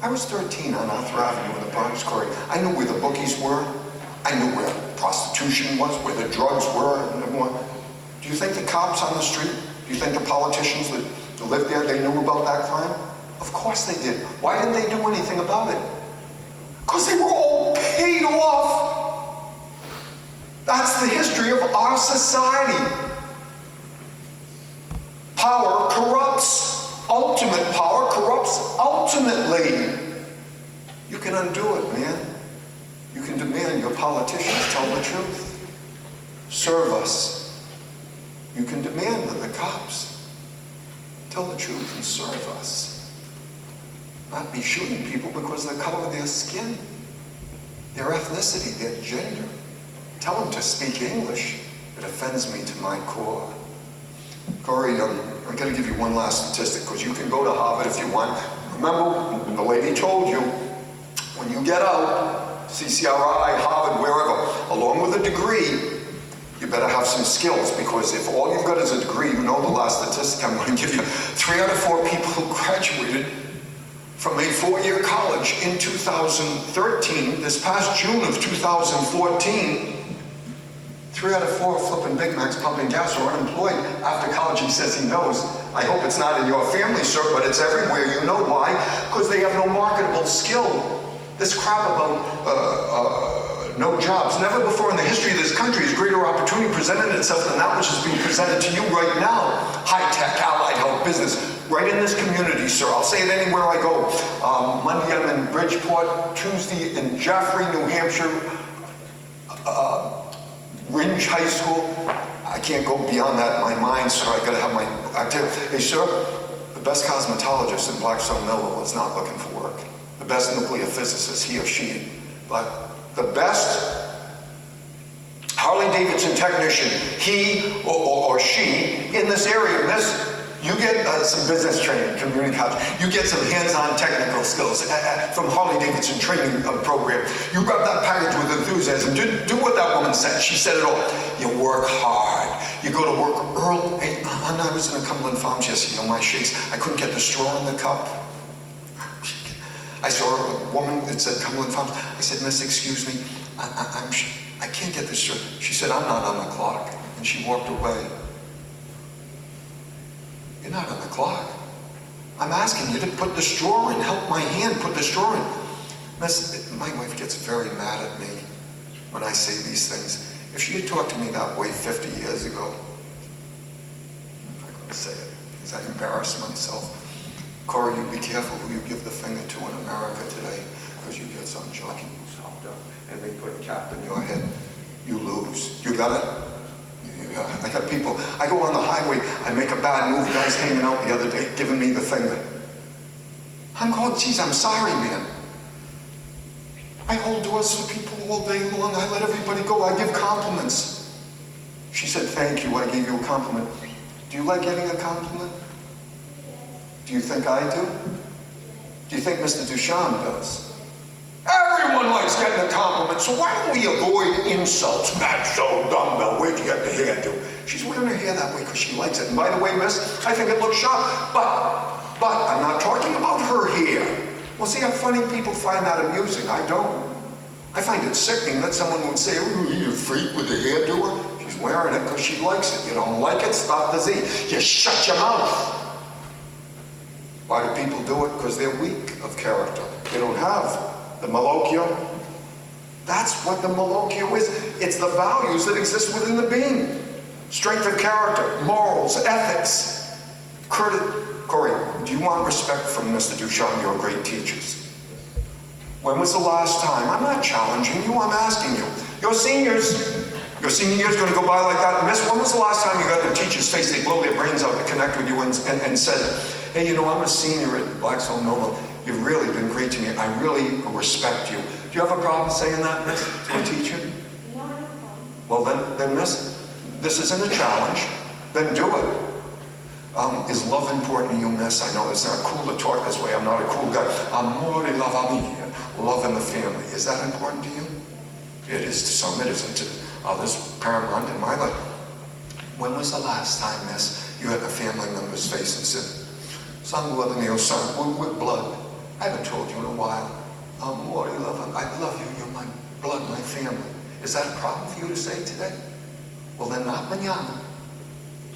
Speaker 2: I was 13 on Arthur Avenue in the Bronx, Corey. I knew where the bookies were. I knew where prostitution was, where the drugs were. Do you think the cops on the street, do you think the politicians that lived there, they knew about that crime? Of course they did. Why didn't they do anything about it? Because they were all paid off. That's the history of our society. Power corrupts. Ultimate power corrupts ultimately. You can undo it, man. You can demand your politicians tell the truth. Serve us. You can demand that the cops tell the truth and serve us. Not be shooting people because of the color of their skin, their ethnicity, their gender. Tell them to speak English. It offends me to my core. Corey, I'm going to give you one last statistic because you can go to Harvard if you want. Remember, the lady told you, when you get out, CCRI, Harvard, wherever, along with a degree, you better have some skills, because if all you've got is a degree, you know the last statistic I'm going to give you, 3 out of 4 people who graduated from a 4-year college in 2013, this past June of 2014, 3 out of 4 are flipping Big Macs, pumping gas, or unemployed after college. He says he knows. I hope it's not in your family, sir, but it's everywhere. You know why? Because they have no marketable skill. This crap about no jobs. Never before in the history of this country has greater opportunity presented itself than that which is being presented to you right now. High-tech, allied health, business, right in this community, sir. I'll say it anywhere I go. Monday I'm in Bridgeport, Tuesday in Jaffrey, New Hampshire, Ringe High School. I can't go beyond that in my mind, sir. I gotta have my activity. Hey, sir, the best cosmetologist in Blackstone Millville is not looking for work. The best nuclear physicist, he or she, but the best Harley-Davidson technician, he or she, in this area, in this You get some business training, community college. You get some hands-on technical skills from Harley Davidson training program. You grab that package with enthusiasm. Do what that woman said. She said it all. You work hard. You go to work early. Hey, I was in the Cumberland Farms yesterday, my shakes. I couldn't get the straw in the cup. I saw a woman that said Cumberland Farms. I said, Miss, excuse me, I can't get this straw. She said, I'm not on the clock. And she walked away. You're not on the clock. I'm asking you to put the straw in. Help my hand put the straw in. Miss, my wife gets very mad at me when I say these things. If she had talked to me that way 50 years ago, I'm not going to say it because I embarrass myself. Corey, you be careful who you give the finger to in America today, because you get some junkie who's hopped up and they put a cap in your head. You lose. You got it? I got people, I go on the highway, I make a bad move, guys hanging out the other day, giving me the finger. I'm going, geez, I'm sorry, man. I hold doors for people all day long. I let everybody go. I give compliments. She said, thank you, I gave you a compliment. Do you like getting a compliment? Do you think I do? Do you think Mr. Ducharme does? Everyone likes getting a compliment, so why don't we avoid insults? That's so dumb, Bill. Where'd you get the hairdo? She's wearing her hair that way because she likes it. And by the way, miss, I think it looks sharp. But I'm not talking about her hair. Well, see how funny people find that amusing. I don't. I find it sickening that someone would say, oh, you freak with the hairdo. She's wearing it because she likes it. You don't like it? Stop the Z. You shut your mouth. Why do people do it? Because they're weak of character. They don't have the malocchio. That's what the malocchio is. It's the values that exist within the being. Strength of character, morals, ethics. Corey, do you want respect from Mr. Ducharme, your great teachers? When was the last time? I'm not challenging you, I'm asking you. Your senior year's going to go by like that. Miss, when was the last time you got the teacher's face, they blow their brains out to connect with you and said, hey, you know, I'm a senior at Blackstone Noble. You've really been great to me. I really respect you. Do you have a problem saying that, miss, to a teacher?
Speaker 3: No, I don't know.
Speaker 2: Well, then, miss, this isn't a challenge. Then do it. Is love important to you, miss? I know it's not cool to talk this way. I'm not a cool guy. Amore la famiglia. Love in the family. Is that important to you? It is to some. It isn't to others. Paramount in my life. When was the last time, miss, you had a family member's face and said, son, blood in your son, with blood. I haven't told you in a while. Amore la famiglia. I love you. You're my blood, my family. Is that a problem for you to say today? Well, then not mañana.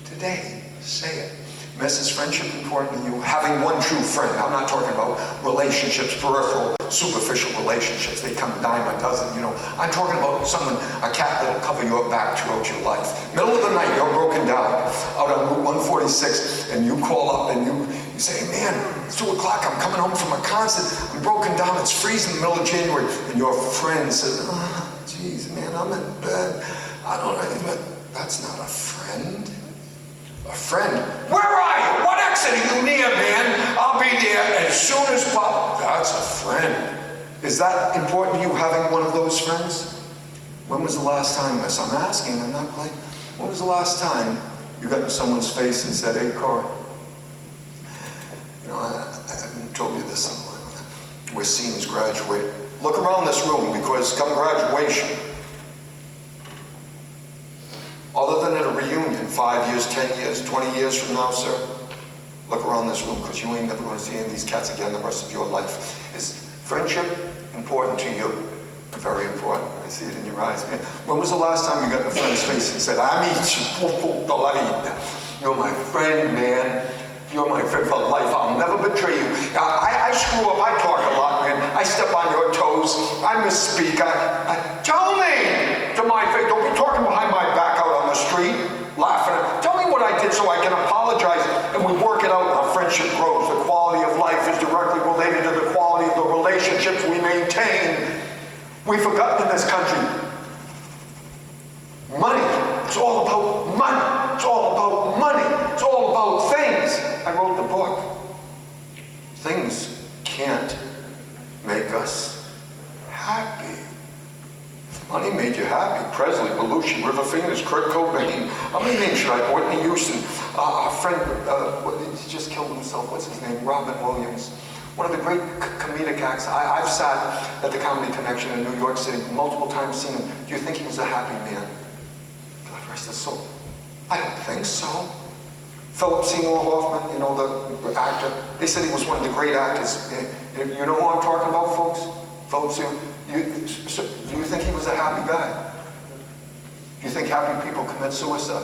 Speaker 2: Today, say it. Miss, is friendship important to you? Having one true friend. I'm not talking about relationships, peripheral, superficial relationships. They come a dime a dozen, you know. I'm talking about someone, a cat that'll cover your back throughout your life. Middle of the night, you're broken down out on Route 146, and you call up and you say, man, it's 2 o'clock, I'm coming home from a concert, I'm broken down, it's freezing in the middle of January. And your friend says, oh, geez, man, I'm in bed. I don't know, but that's not a friend. A friend? Where are you? What exit are you near, man? I'll be there as soon as possible. That's a friend. Is that important to you, having one of those friends? When was the last time, miss? I'm asking, I'm not playing. When was the last time you got in someone's face and said, hey, Corey, you know, I haven't told you this somewhere. We're seniors graduate. Look around this room, because come graduation, other than at a reunion, 5 years, 10 years, 20 years from now, sir, look around this room, because you ain't never going to see any of these cats again the rest of your life. Is friendship important to you? Very important. I see it in your eyes, man. When was the last time you got in a friend's face and said, you're my friend, man. You're my friend for life. I'll never betray you. I screw up. I talk a lot, man. I step on your toes. I misspeak. Tell me to my face. Don't be talking behind my back out on the street, laughing. Tell me what I did so I can apologize, and we work it out, and our friendship grows. The quality of life is directly related to the quality of the relationships we maintain. We've forgotten in this country. Money. It's all about money. It's all about money. It's all about things. I wrote the book. Things can't make us happy. If money made you happy, Presley, Belushi, River Phoenix, Kurt Cobain. How many names should I? Whitney Houston. Our friend, he just killed himself. What's his name? Robin Williams. One of the great comedic acts. I've sat at the Comedy Connection in New York City multiple times, seen him. Do you think he was a happy man? God rest his soul. I don't think so. Philip Seymour Hoffman, you know, the actor, they said he was one of the great actors. You know who I'm talking about, folks? Philip Seymour. Do you think he was a happy guy? Do you think happy people commit suicide?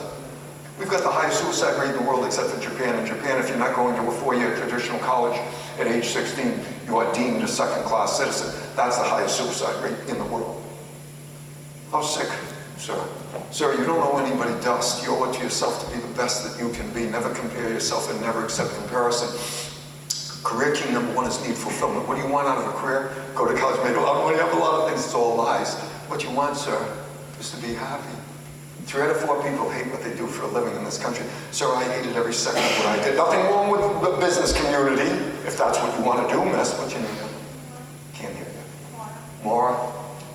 Speaker 2: We've got the highest suicide rate in the world except for Japan. In Japan, if you're not going to a 4-year traditional college at age 16, you are deemed a second-class citizen. That's the highest suicide rate in the world. How sick, sir? Sir, you don't owe anybody dust. You owe it to yourself to be the best that you can be. Never compare yourself and never accept comparison. Career key number 1 is need fulfillment. What do you want out of a career? Go to college, make a lot of money, have a lot of things. It's all lies. What you want, sir, is to be happy. 3 out of 4 people hate what they do for a living in this country. Sir, I hated every second of what I did. Nothing wrong with the business community, if that's what you want to do, miss. What you need? Can't hear you. Maura.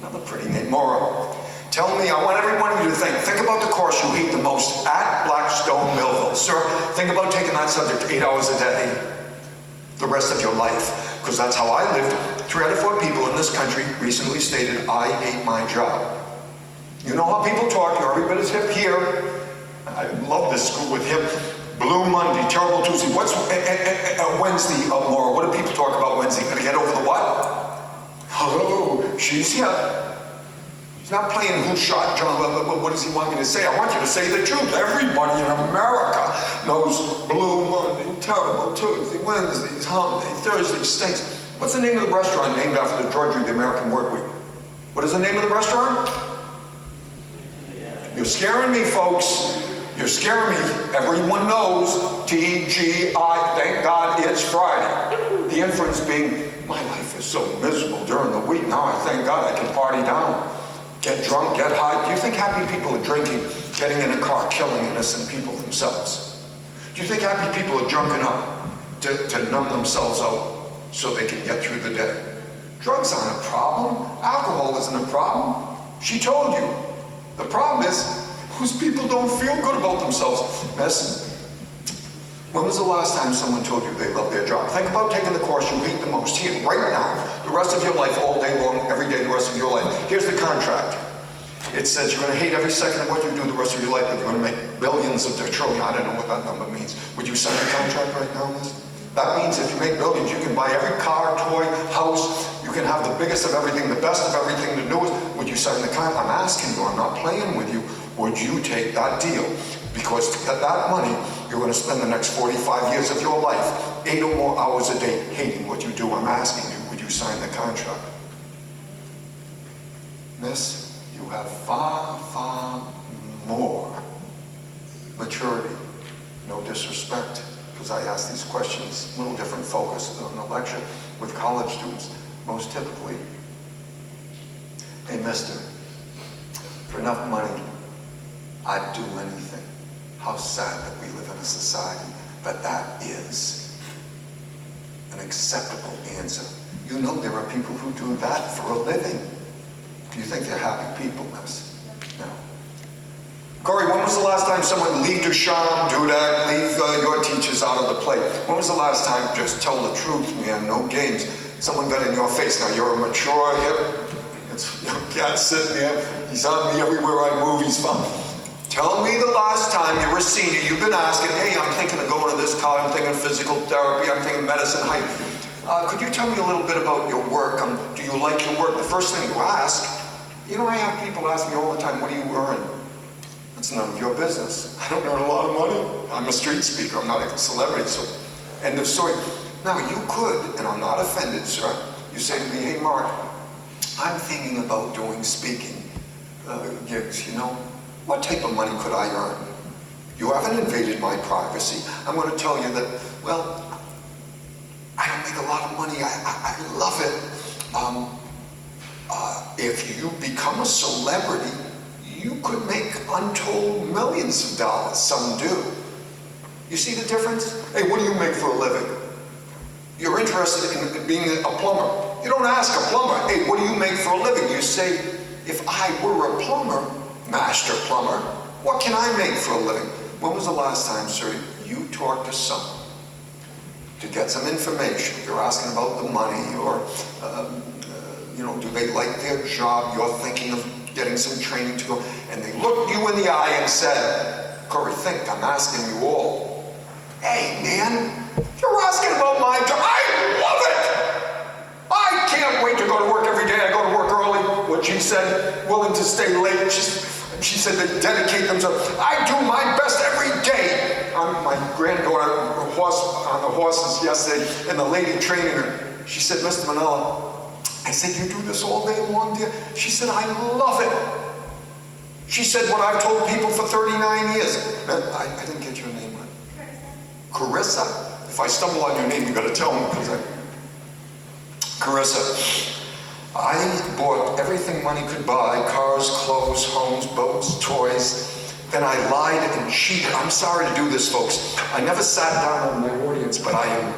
Speaker 2: Another pretty name. Maura. Tell me, I want everybody to think about the course you hate the most at Blackstone Millville. Sir, think about taking that subject 8 hours a day, the rest of your life, because that's how I lived. 3 out of 4 people in this country recently stated, I hate my job. You know how people talk, you're every bit as hip here. I love this school with hip. Blue Monday, Terrible Tuesday. What's Wednesday, Maura? What do people talk about Wednesday? Gonna get over the what? Oh, she's here. He's not playing who shot John. What does he want me to say? I want you to say the truth. Everybody in America knows Blue Monday, Terrible Tuesday, Wednesday, Hump Day, Thursday, stinks. What's the name of the restaurant named after the drudgery of the American work week? What is the name of the restaurant? You're scaring me, folks. You're scaring me. Everyone knows TGI. Thank God it's Friday. The inference being, my life is so miserable during the week. Now I thank God I can party down. Get drunk, get high. Do you think happy people are drinking, getting in a car, killing innocent people themselves? Do you think happy people are drunken up to numb themselves out so they can get through the day? Drugs aren't a problem. Alcohol isn't a problem. She told you. The problem is, those people don't feel good about themselves. Listen, when was the last time someone told you they love their job? Think about taking the course you hate the most here, right now, the rest of your life, all day long, every day, the rest of your life. Here's the contract. It says you're going to hate every second of what you do the rest of your life, but you're going to make billions of trillion. I don't know what that number means. Would you sign a contract right now, miss? That means if you make billions, you can buy every car, toy, house. You can have the biggest of everything, the best of everything, the newest. Would you sign the contract? I'm asking you, I'm not playing with you. Would you take that deal? Because to get that money, you're going to spend the next 45 years of your life, 8 or more hours a day, hating what you do. I'm asking you, would you sign the contract? Miss, you have far, far more maturity. No disrespect, because I ask these questions, a little different focus on the lecture with college students. Most typically, hey mister, for enough money, I'd do anything. How sad that we live in a society that that is an acceptable answer. You know there are people who do that for a living. Do you think they're happy people, miss? No. Corey, when was the last time someone leave Ducharme, do that, leave your teachers out of the play? When was the last time, just tell the truth, man, no games, someone got in your face? Now you're a mature, it's young cat sitting there, he's on me everywhere I move, he's fun. Tell me the last time you're a senior, you've been asking, hey, I'm thinking of going to this college, I'm thinking physical therapy, I'm thinking medicine, could you tell me a little bit about your work? Do you like your work? The first thing you ask, you know, I have people ask me all the time, what do you earn? It's none of your business. I don't earn a lot of money. I'm a street speaker, I'm not a celebrity, so end of story. Now you could, and I'm not offended, sir, you say to me, hey Mark, I'm thinking about doing speaking gigs, you know. What type of money could I earn? You haven't invaded my privacy. I'm going to tell you that, well, I don't make a lot of money. I love it. If you become a celebrity, you could make untold millions of dollars. Some do. You see the difference? Hey, what do you make for a living? You're interested in being a plumber. You don't ask a plumber, hey, what do you make for a living? You say, if I were a plumber, master plumber. What can I make for a living? When was the last time, sir, you talked to someone to get some information? You're asking about the money, or do they like their job? You're thinking of getting some training to go, and they looked you in the eye and said, Corey, think, I'm asking you all. Hey, man, you're asking about my job. I love it. I can't wait to go to work every day. I go to work early. What she said, willing to stay late. She said they dedicate themselves. I do my best every day. My granddaughter on the horses yesterday, and the lady training her, she said, Mr. Mainella, I said, you do this all day long, dear? She said, I love it. She said, what I've told people for 39 years. I didn't get your name right. Carissa. If I stumble on your name, you got to tell me, because Carissa. I bought everything money could buy, cars, clothes, homes, boats, toys. Then I lied and cheated. I'm sorry to do this, folks. I never sat down on my audience, but I am.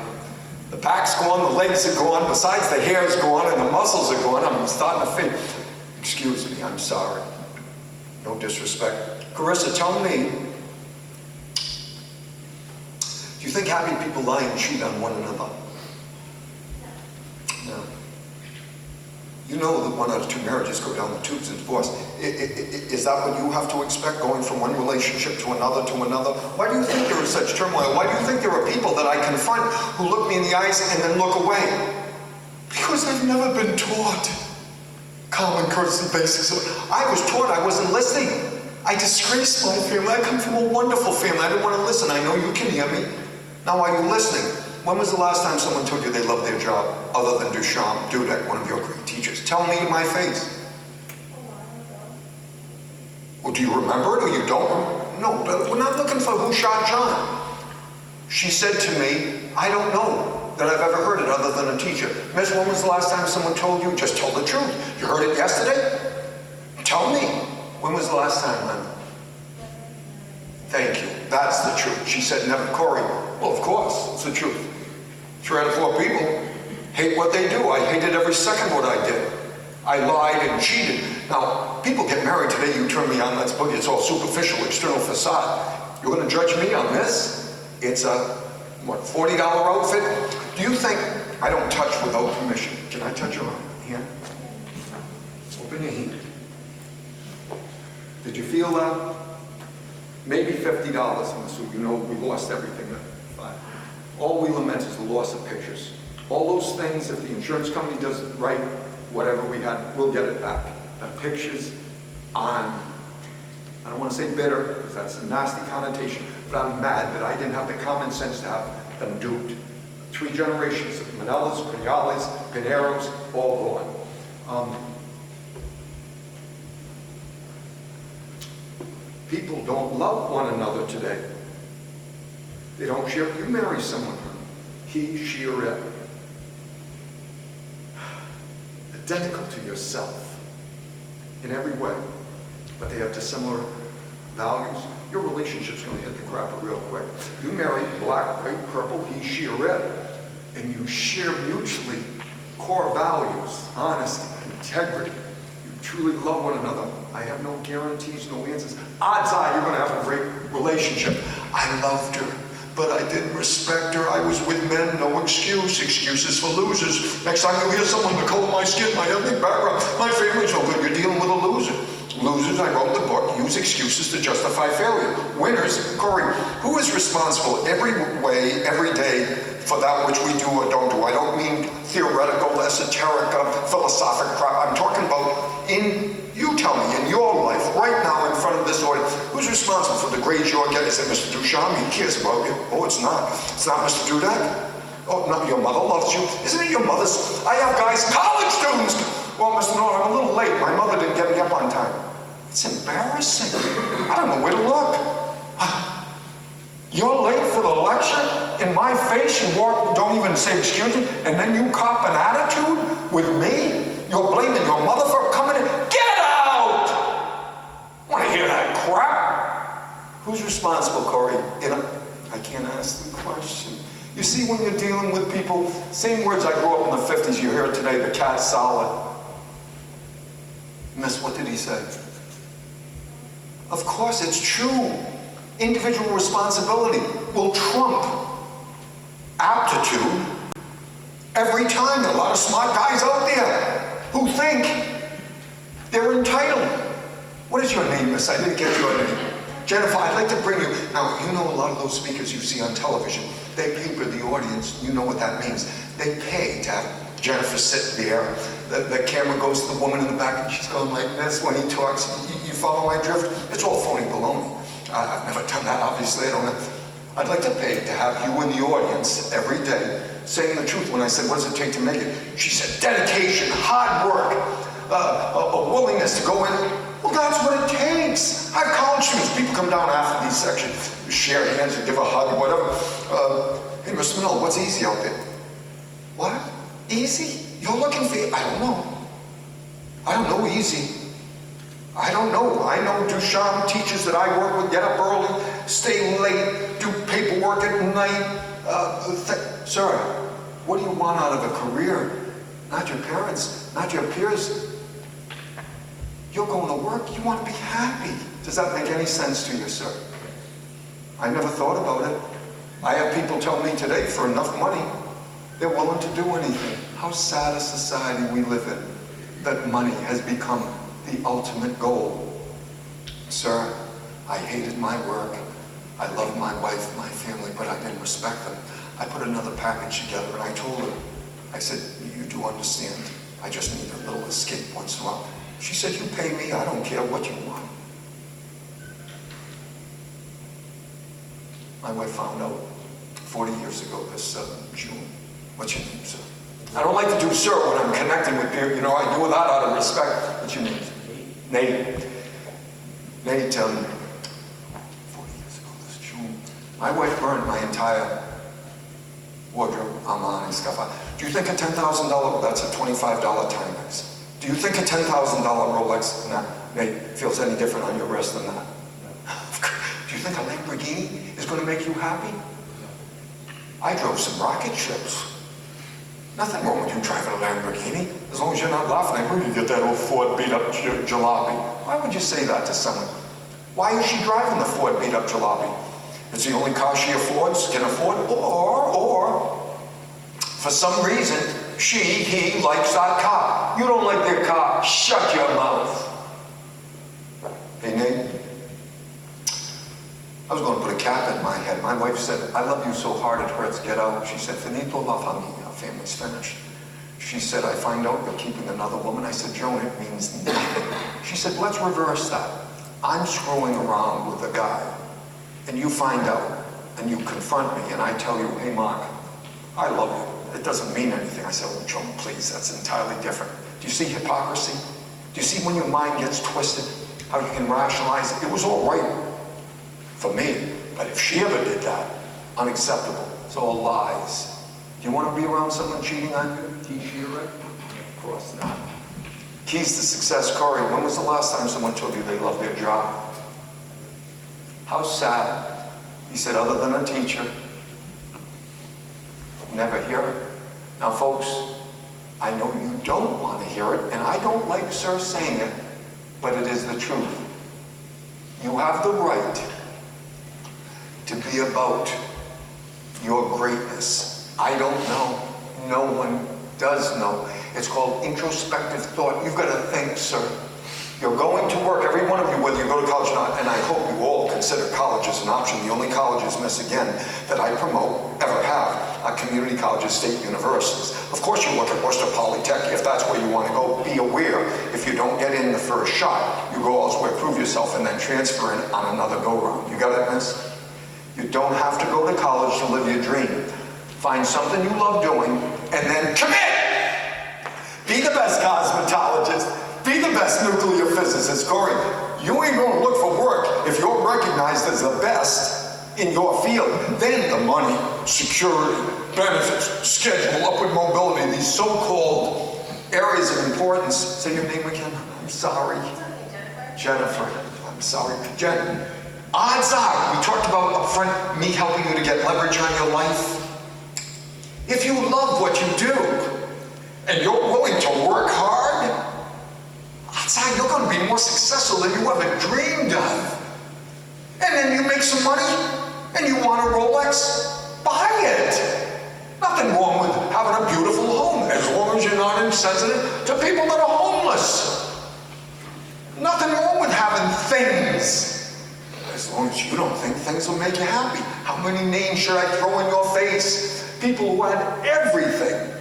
Speaker 2: The back's gone, the legs are gone, besides the hair's gone and the muscles are gone. I'm starting to feel. Excuse me, I'm sorry. No disrespect. Carissa, tell me, do you think happy people lie and cheat on one another? No. You know that 1 out of 2 marriages go down the tubes in divorce. Is that what you have to expect, going from one relationship to another to another? Why do you think there is such turmoil? Why do you think there are people that I confront who look me in the eyes and then look away? Because I've never been taught common courtesy basics. I was taught, I wasn't listening. I disgraced my family. I come from a wonderful family. I didn't want to listen. I know you can hear me. Now are you listening? When was the last time someone told you they loved their job, other than Ducharme, one of your great teachers? Tell me in my face. Well, do you remember it or you don't? No, but we're not looking for who shot John. She said to me, I don't know that I've ever heard it other than a teacher. Miss, when was the last time someone told you? Just tell the truth. You heard it yesterday? Tell me. When was the last time, Linda? Thank you. That's the truth. She said, never. Corey, well, of course, it's the truth. 3 out of 4 people hate what they do. I hated every second what I did. I lied and cheated. Now, people get married today, you turn me on, let's boogie. It's all superficial, external facade. You're going to judge me on this? It's a, $40 outfit? Do you think I don't touch without permission? Can I touch your hand? Open your hand. Did you feel that? Maybe $50, so you know we lost everything. All we lament is the loss of pictures. All those things, if the insurance company does it right, whatever we had, we'll get it back. The pictures on, I don't want to say bitter, because that's a nasty connotation, but I'm mad that I didn't have the common sense to have them duped. 3 generations of Mainellas, Pinellas, Pineros, all gone. People don't love one another today. They don't share. You marry someone, he, she, or it, identical to yourself in every way, but they have dissimilar values. Your relationship's going to hit the crapper real quick. You marry black, white, purple, he, she, or it, and you share mutually core values, honesty, integrity. You truly love one another. I have no guarantees, no answers. Odds are you're going to have a great relationship. I loved her, but I didn't respect her. I was with men, no excuse. Excuses for losers. Next time you hear someone, the color of my skin, my ethnic background, my family's no good, you're dealing with a loser. Losers, I wrote the book, use excuses to justify failure. Winners, Corey, who is responsible every way, every day for that which we do or don't do? I don't mean theoretical, esoteric, philosophic crap. I'm talking about you tell me, in your life, right now in front of this audience, who's responsible for the grades you're getting? Is it Mr. Ducharme? He cares about you. Oh, it's not. It's not Mr. Dudek. Oh, no, your mother loves you. Isn't it your mother's? I have guys, college students. Well, Mr. Miller, I'm a little late. My mother didn't get me up on time. It's embarrassing. I don't know where to look. You're late for the lecture? In my face, you walk, don't even say excuse me, and then you cop an attitude with me? You're blaming your mother for coming in? Get out! Want to hear that crap? Who's responsible, Corey? I can't ask the question. You see, when you're dealing with people, same words I grew up in the 50s, you hear it today, the cat's solid. Miss, what did he say? Of course, it's true. Individual responsibility will trump aptitude every time. There are a lot of smart guys out there who think they're entitled. What is your name, miss? I didn't get your name. Jennifer, I'd like to bring you, now you know a lot of those speakers you see on television, they paper the audience, you know what that means. They pay to have Jennifer sit there, the camera goes to the woman in the back and she's going like this when he talks. You follow my drift? It's all phony baloney. I've never done that, obviously, I don't know. I'd like to pay to have you in the audience every day saying the truth. When I said, what does it take to make it? She said, dedication, hard work, a willingness to go in. Well, that's what it takes. I have college students. People come down after these sections, share hands and give a hug or whatever. Hey, Mr. Mainella, what's easy out there? What? Easy? You're looking for, I don't know. I don't know easy. I don't know. I know Ducharme teachers that I work with get up early, stay late, do paperwork at night. Sir, what do you want out of a career? Not your parents, not your peers. You're going to work, you want to be happy. Does that make any sense to you, sir? I never thought about it. I have people tell me today, for enough money, they're willing to do anything. How sad a society we live in, that money has become the ultimate goal. Sir, I hated my work. I loved my wife, my family, but I didn't respect them. I put another package together and I told her, I said, you do understand, I just need a little escape once in a while. She said, you pay me, I don't care what you want. My wife found out 40 years ago this June. What's your name, sir? I don't like to do sir when I'm connecting with people, you know, I do that out of respect. What's your name? Nate. Nate, 40 years ago this June, my wife burned my entire wardrobe, Armani stuff. Do you think a $10,000, that's a $25 Timex. Do you think a $10,000 Rolex, Nate, feels any different on your wrist than that? Do you think a Lamborghini is going to make you happy? I drove some rocket ships. Nothing wrong with you driving a Lamborghini, as long as you're not laughing. I heard you get that old Ford beat-up jalopy. Why would you say that to someone? Why is she driving the Ford beat-up jalopy? It's the only car she can afford, or for some reason, he likes that car. You don't like their car, shut your mouth. Hey, Nate, I was going to put a cap in my head. My wife said, I love you so hard it hurts, get out. She said, finito la familia, our family's finished. She said, I find out you're keeping another woman. I said, Joan, it means nothing. She said, let's reverse that. I'm screwing around with a guy, and you find out, and you confront me, and I tell you, hey, Mark, I love you. It doesn't mean anything. I said, oh, Joan, please, that's entirely different. Do you see hypocrisy? Do you see when your mind gets twisted, how you can rationalize it? It was all right for me, but if she ever did that, unacceptable. It's all lies. Do you want to be around someone cheating on you? Teach you right? Of course not. Keys to success, Corey. When was the last time someone told you they love their job? How sad. He said, other than a teacher. Never hear it. Now, folks, I know you don't want to hear it, and I don't like sir saying it, but it is the truth. You have the right to be about your greatness. I don't know. No one does know. It's called introspective thought. You've got to think, sir. You're going to work, every one of you, whether you go to college or not, and I hope you all consider college as an option. The only colleges, miss again, that I promote, ever have, are community colleges, state universities. Of course you look at Worcester Polytech if that's where you want to go. Be aware, if you don't get in the first shot, you go elsewhere, prove yourself, and then transfer in on another go-round. You got it, miss? You don't have to go to college to live your dream. Find something you love doing, and then commit! Be the best cosmetologist. Be the best nuclear physicist. Corey, you ain't going to look for work if you're recognized as the best in your field. Then the money, security, benefits, schedule, upward mobility, these so-called areas of importance. Say your name again. I'm sorry. Jennifer. I'm sorry. Jen, odds are, we talked about up front, me helping you to get leverage on your life. If you love what you do, and you're willing to work hard, odds are you're going to be more successful than you ever dreamed of. And then you make some money, and you want a Rolex, buy it. Nothing wrong with having a beautiful home, as long as you're not insensitive to people that are homeless. Nothing wrong with having things, as long as you don't think things will make you happy. How many names should I throw in your face? People who had everything,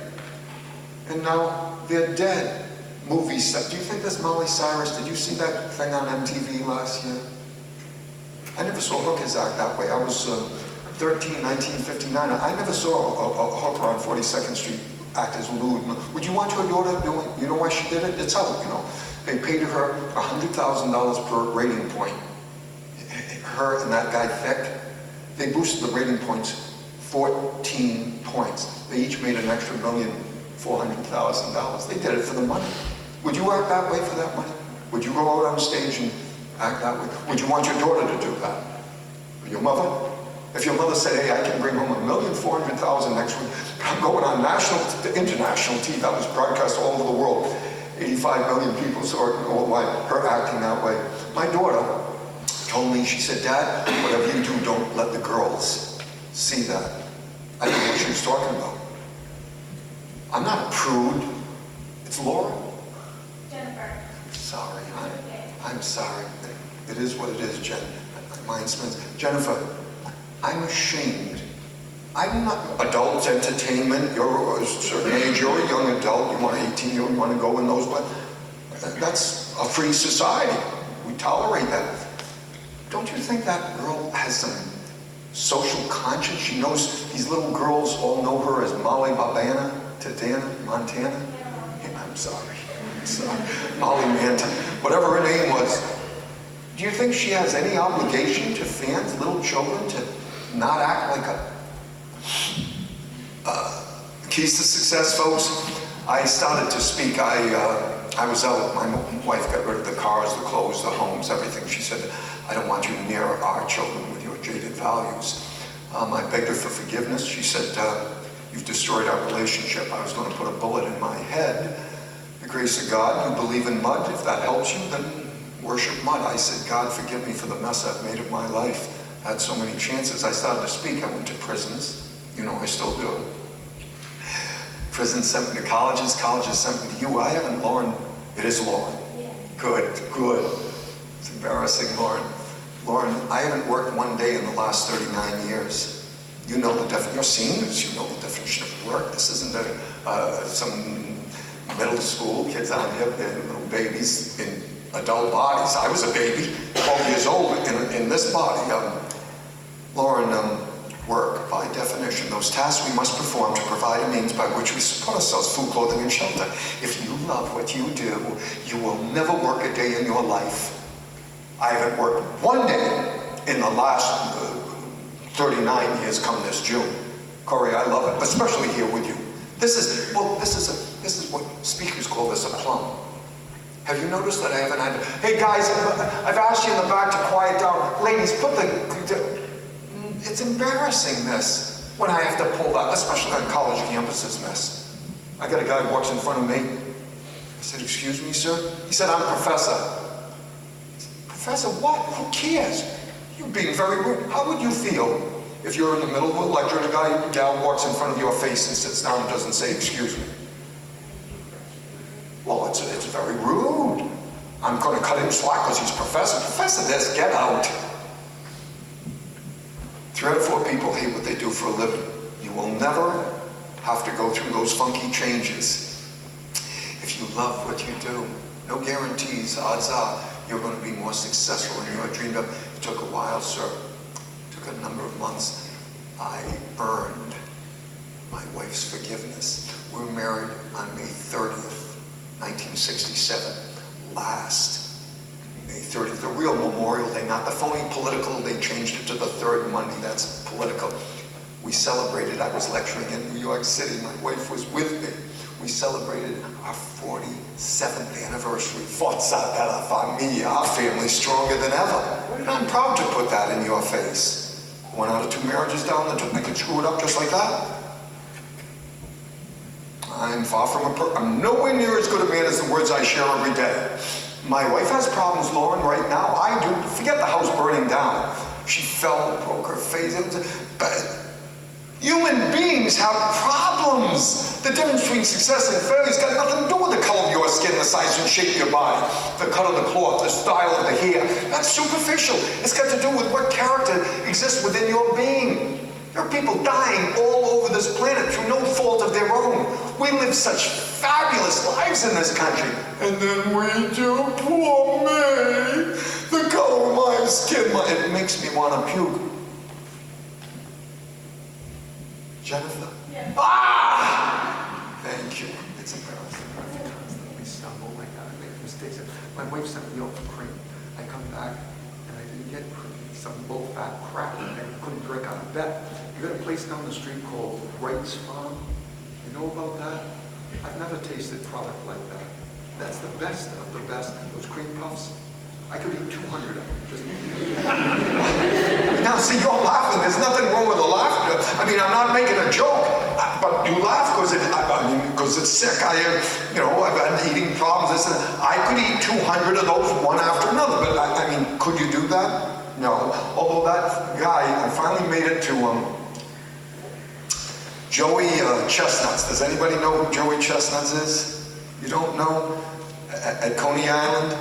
Speaker 2: and now they're dead. Movie set. Do you think this Miley Cyrus, did you see that thing on MTV last year? I never saw hookers act that way. I was 13, 1959. I never saw a hooker on 42nd Street act as lewd. Would you want your daughter doing? You know why she did it? It's out, you know. They paid her $100,000 per rating point. Her and that guy Thick, they boosted the rating points 14 points. They each made an extra $1,400,000. They did it for the money. Would you act that way for that money? Would you go out on stage and act that way? Would you want your daughter to do that? Or your mother? If your mother said, hey, I can bring home $1,400,000 next week, I'm going on national to international TV, that was broadcast all over the world. 85 million people saw it worldwide, her acting that way. My daughter told me, she said, Dad, whatever you do, don't let the girls see that. I didn't know what she was talking about. I'm not a prude. It's Laura.
Speaker 3: Jennifer.
Speaker 2: Sorry, I'm sorry. It is what it is, Jen. Mine spins. Jennifer, I'm ashamed. I'm not adult entertainment. You're a certain age. You're a young adult. You want 18. You want to go in those. But that's a free society. We tolerate that. Don't you think that girl has some social conscience? She knows these little girls all know her as Molly Babana, Tadana, Montana. I'm sorry. Molly Manton, whatever her name was. Do you think she has any obligation to fans, little children, to not act like a... Keys to success, folks. I started to speak. I was out. My wife got rid of the cars, the clothes, the homes, everything. She said, I don't want you near our children with your jaded values. I begged her for forgiveness. She said, you've destroyed our relationship. I was going to put a bullet in my head. The grace of God, you believe in mud. If that helps you, then worship mud. I said, God, forgive me for the mess I've made of my life. I had so many chances. I started to speak. I went to prisons. You know, I still do. Prison sent me to colleges. Colleges sent me to you. I haven't, Lauren. It is Lauren.
Speaker 3: Yeah.
Speaker 2: Good. It's embarrassing, Lauren. Lauren, I haven't worked one day in the last 39 years. You know the definition. You're seniors. You know the definition of work. This isn't some middle school kids out here, they're little babies in adult bodies. I was a baby, 12 years old in this body. Lauren, work, by definition, those tasks we must perform to provide a means by which we support ourselves, food, clothing, and shelter. If you love what you do, you will never work a day in your life. I haven't worked one day in the last 39 years come this June. Corey, I love it, especially here with you. This is what speakers call this a plum. Have you noticed that I haven't had, hey guys, I've asked you in the back to quiet down. Ladies, it's embarrassing this when I have to pull that, especially on college campuses, miss. I got a guy who walks in front of me. I said, excuse me, sir? He said, I'm professor. Professor what? Who cares? You're being very rude. How would you feel if you're in the middle of a lecture and a gal walks in front of your face and sits down and doesn't say, excuse me? Well, it's very rude. I'm going to cut him slack because he's professor. Professor this, get out. 3 out of 4 people hate what they do for a living. You will never have to go through those funky changes. If you love what you do, no guarantees, odds are you're going to be more successful than you had dreamed of. It took a while, sir. It took a number of months. I earned my wife's forgiveness. We were married on May 30th, 1967. Last May 30th, the real Memorial Day, not the phony political. They changed it to the third Monday. That's political. We celebrated. I was lecturing in New York City. My wife was with me. We celebrated our 47th anniversary. Forza della Famiglia. Our family's stronger than ever. And I'm proud to put that in your face. 1 out of 2 marriages down the tube. I could screw it up just like that. I'm far from I'm nowhere near as good a man as the words I share every day. My wife has problems, Lauren, right now. I do. Forget the house burning down. She fell, broke her face. But human beings have problems. The difference between success and failure has got nothing to do with the color of your skin, the size and shape of your body, the cut of the cloth, the style of the hair. That's superficial. It's got to do with what character exists within your being. There are people dying all over this planet through no fault of their own. We live such fabulous lives in this country. And then we do, poor me. The color of my skin, it makes me want to puke. Jennifer?
Speaker 4: Yeah.
Speaker 2: Ah! Thank you. It's embarrassing. I constantly stumble like that. I make mistakes. My wife sent me out for cream. I come back and I didn't get cream. Some low-fat crap and I couldn't drink out of bed. You got a place down the street called Wright's Farm? You know about that? I've never tasted product like that. That's the best of the best. Those cream puffs, I could eat 200 of them. Just now, see, you're laughing. There's nothing wrong with the laughter. I mean, I'm not making a joke, but you laugh because it's sick. I've had eating problems. This and that. I could eat 200 of those one after another. But I mean, could you do that? No. Although that guy, I finally made it to Joey Chestnuts. Does anybody know who Joey Chestnuts is? You don't know? At Coney Island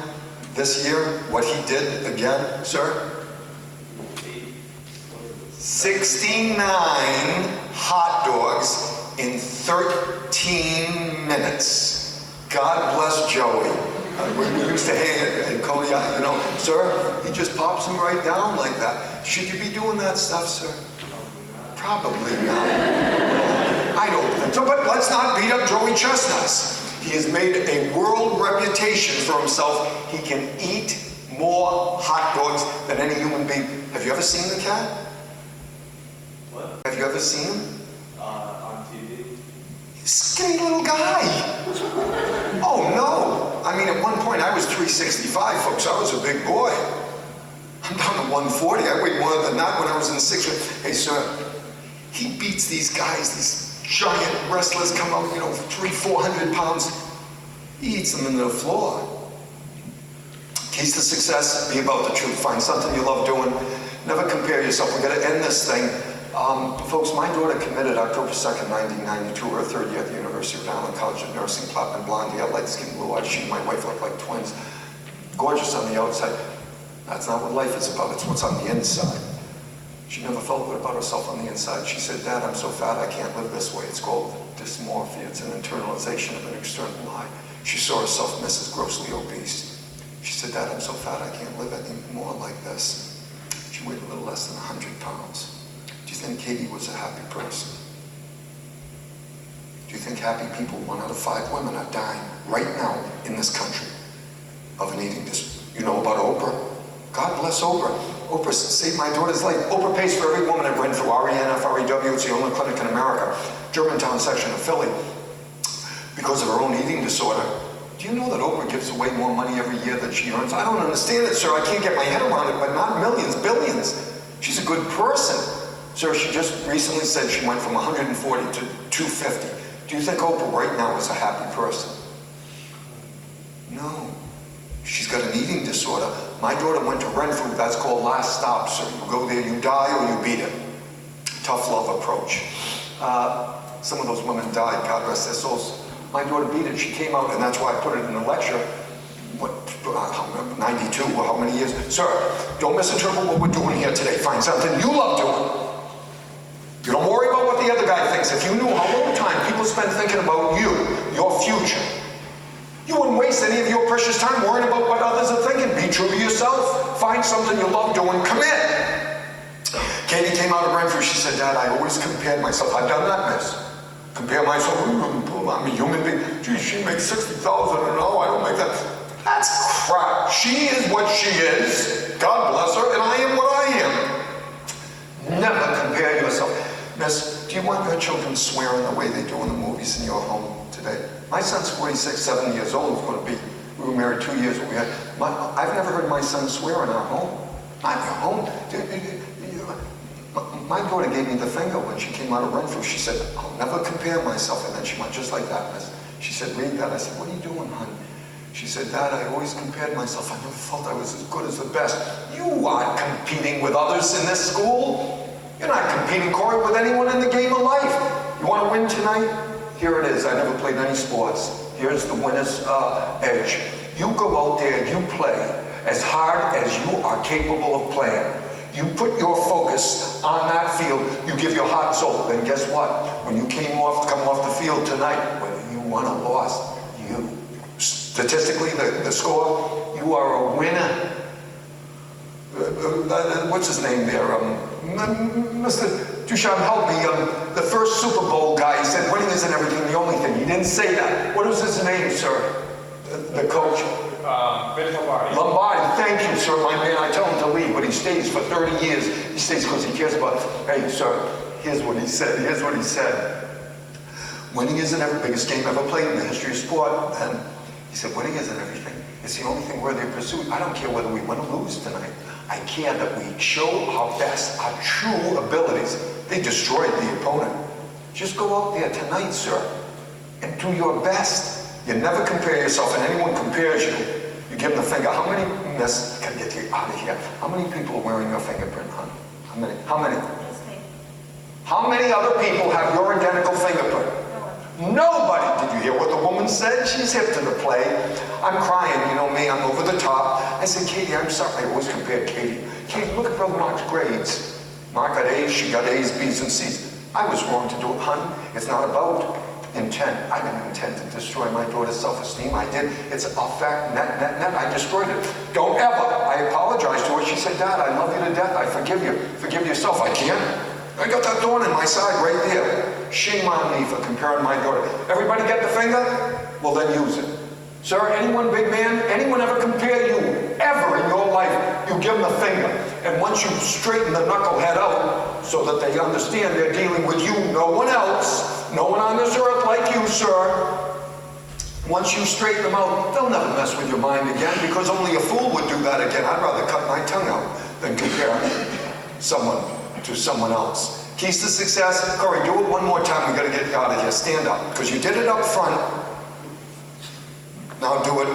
Speaker 2: this year, what he did again, sir? 69 hot dogs in 13 minutes. God bless Joey. We used to hang at Coney Island, sir, he just pops them right down like that. Should you be doing that stuff, sir? Probably not. I don't think so, but let's not beat up Joey Chestnuts. He has made a world reputation for himself. He can eat more hot dogs than any human being. Have you ever seen the cat?
Speaker 5: What?
Speaker 2: Have you ever seen him?
Speaker 5: On TV.
Speaker 2: He's a skinny little guy. Oh no. I mean, at one point I was 365, folks. I was a big boy. I'm down to 140. I weighed more than that when I was in 6th grade. Hey, sir, he beats these guys, these giant wrestlers come out, 300-400 pounds. He eats them into the floor. Keys to success, be about the truth. Find something you love doing. Never compare yourself. We're going to end this thing. Folks, my daughter committed October 2nd, 1992, her third year at the University of Rhode Island College of Nursing, platinum blonde hair, light skin, blue eyes. She and my wife look like twins. Gorgeous on the outside. That's not what life is about. It's what's on the inside. She never felt good about herself on the inside. She said, Dad, I'm so fat I can't live this way. It's called dysmorphia. It's an internalization of an external lie. She saw herself Mrs. grossly obese. She said, Dad, I'm so fat I can't live anymore like this. She weighed a little less than 100 pounds. Do you think Katie was a happy person? Do you think happy people, 1 out of 5 women are dying right now in this country of an eating disorder? You know about Oprah? God bless Oprah. Oprah saved my daughter's life. Oprah pays for every woman that went through RENFREW. It's the only clinic in America. Germantown section of Philly. Because of her own eating disorder. Do you know that Oprah gives away more money every year than she earns? I don't understand it, sir. I can't get my head around it, but not millions, billions. She's a good person. Sir, she just recently said she went from 140 to 250. Do you think Oprah right now is a happy person? No. She's got an eating disorder. My daughter went to Renfrew. That's called last stop, sir. You go there, you die, or you beat it. Tough love approach. Some of those women died, God rest their souls. My daughter beat it. She came out, and that's why I put it in the lecture. 92, or how many years? Sir, don't misinterpret what we're doing here today. Find something you love doing. You don't worry about what the other guy thinks. If you knew how little time people spend thinking about you, your future, you wouldn't waste any of your precious time worrying about what others are thinking. Be true to yourself. Find something you love doing. Commit. Katie came out of Renfrew. She said, Dad, I always compared myself. I've done that, miss. Compare myself. I'm a human being. Gee, she makes $60,000 an hour. I don't make that. That's crap. She is what she is. God bless her. And I am what I am. Never compare yourself. Miss, do you want your children swearing the way they do in the movies in your home today? My son's 46, 7 years old. He's going to be, we were married 2 years. I've never heard my son swear in our home. Not in your home. My daughter gave me the finger when she came out of Renfrew. She said, I'll never compare myself. And then she went just like that, miss. She said, read that. I said, what are you doing, hon? She said, Dad, I always compared myself. I never felt I was as good as the best. You aren't competing with others in this school. You're not competing, Corey, with anyone in the game of life. You want to win tonight? Here it is. I never played any sports. Here's the winner's edge. You go out there, you play as hard as you are capable of playing. You put your focus on that field. You give your heart and soul. Then guess what? When you come off the field tonight, whether you won or lost, statistically, the score, you are a winner. What's his name there? Mr. Ducharme, help me. The first Super Bowl guy, he said winning isn't everything, the only thing. He didn't say that. What was his name, sir? The coach?
Speaker 5: Vince Lombardi.
Speaker 2: Lombardi, thank you, sir. My man, I tell him to leave, but he stays for 30 years. He stays because he cares about, hey, sir, here's what he said. Here's what he said. Winning isn't the biggest game ever played in the history of sport. And he said, winning isn't everything. It's the only thing worthy of pursuit. I don't care whether we win or lose tonight. I care that we show our best, our true abilities. They destroyed the opponent. Just go out there tonight, sir, and do your best. You never compare yourself, and anyone compares you, you give them the finger. How many, miss, can I get you out of here? How many people are wearing your fingerprint, hon? How many? How many?
Speaker 3: Just me.
Speaker 2: How many other people have your identical fingerprint?
Speaker 3: No one.
Speaker 2: Nobody. Did you hear what the woman said? She's hip to the play. I'm crying, you know me, I'm over the top. I said, Katie, I'm sorry. I always compared Katie. Katie, look at Brother Mark's grades. Mark got A's, she got A's, B's, and C's. I was wrong to do it, honey. It's not about intent. I didn't intend to destroy my daughter's self-esteem. I did. It's a fact, net. I destroyed it. Don't ever. I apologized to her. She said, Dad, I love you to death. I forgive you. Forgive yourself. I can't. I got that thorn in my side right there. Shame on me for comparing my daughter. Everybody get the finger? Well, then use it. Sir, anyone, big man, anyone ever compare you ever in your life, you give them the finger. And once you straighten the knucklehead out so that they understand they're dealing with you, no one else, no one on this earth like you, sir. Once you straighten them out, they'll never mess with your mind again, because only a fool would do that again. I'd rather cut my tongue out than compare someone to someone else. Keys to success. Corey, do it one more time. We got to get you out of here. Stand up, because you did it up front. Now do it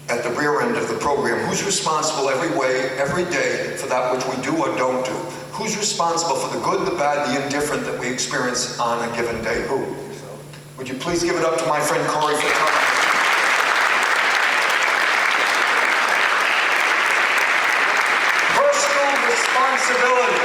Speaker 2: at the rear end of the program. Who's responsible every day for that which we do or don't do? Who's responsible for the good, the bad, the indifferent that we experience on a given day? Who? Would you please give it up to my friend Corey for coming? Personal responsibility.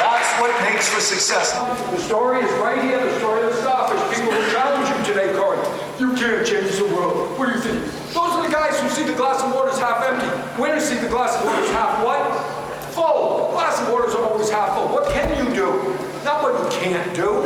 Speaker 2: That's what makes for success.
Speaker 4: The story is right here, the story of the starfish. People will challenge you today, Corey. You can't change the world. What do you think? Those are the guys who see the glass of water as half empty. Winners see the glass of water as half what? Full. The glass of water is always half full. What can you do? Not what you can't do.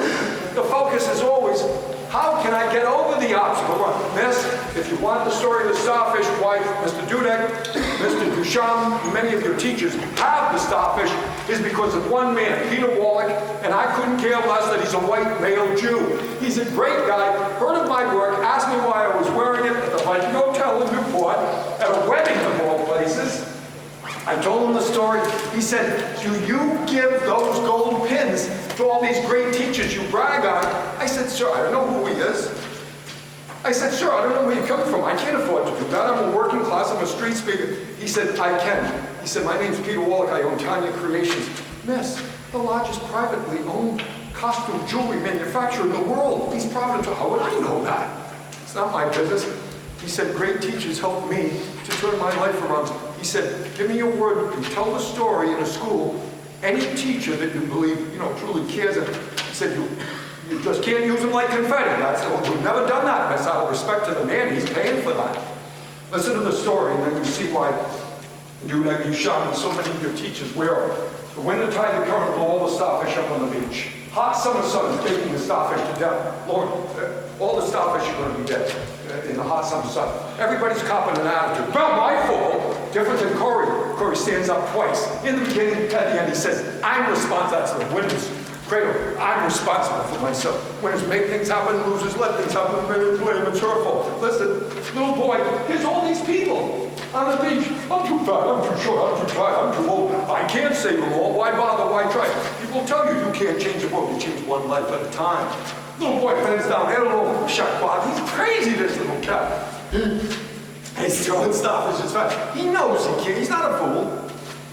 Speaker 4: The focus is always, how can I get over the obstacle? Miss, if you want the story of the starfish, why Mr. Dudek, Mr. Ducharme, many of your teachers have the starfish, is because of one man, Peter Wallach, and I couldn't care less that he's a white male Jew. He's a great guy, heard of my work, asked me why I was wearing it at the Viking Hotel in Newport, at a wedding of all places. I told him the story. He said, do you give those gold pins to all these great teachers you brag on? I said, sir, I don't know who he is. I said, sir, I don't know where you're coming from. I can't afford to do that. I'm a working class, I'm a street speaker. He said, I can. He said, my name's Peter Wallach, I own Tanya Creations. Miss, the largest privately owned costume jewelry manufacturer in the world. He's proud of it. How would I know that? It's not my business. He said, great teachers helped me to turn my life around. He said, give me a word, you tell the story in a school. Any teacher that you believe, truly cares. And he said, you just can't use them like confetti. I said, well, we've never done that. That's out of respect to the man. He's paying for that. Listen to the story, and then you see why you shot and so many of your teachers wear it. The wind, the tide, the current blow all the starfish up on the beach. Hot summer sun is baking the starfish to death. Lord, all the starfish are going to be dead in the hot summer sun. Everybody's copping an attitude. Well, my fault. Different than Corey. Corey stands up twice. In the beginning, at the end, he says, I'm responsible. That's the winner's credo. I'm responsible for myself. Winners make things happen, losers let things happen, blame it's her fault. Listen, little boy, here's all these people on the beach. I'm too fat, I'm too short, I'm too tired, I'm too old. I can't save them all. Why bother? Why try? People tell you you can't change the world. You change one life at a time. Little boy bends down, had a little shot. Bob, he's crazy, this little cat. He's throwing stuff. It's just fun. He knows he can't. He's not a fool.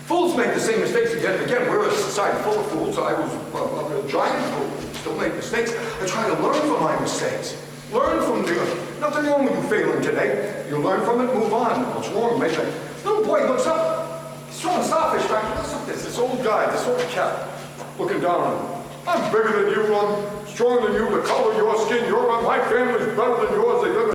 Speaker 4: Fools make the same mistakes again and again. We're a society full of fools. I was a giant fool. Still make mistakes. I try to learn from my mistakes. Learn from the... Nothing wrong with you failing today. You learn from it, move on. What's wrong? Maybe. Little boy looks up. He's throwing starfish back. Looks at this old guy, this old cat, looking down on him. I'm bigger than you. I'm stronger than you. The color of your skin, my family's better than yours.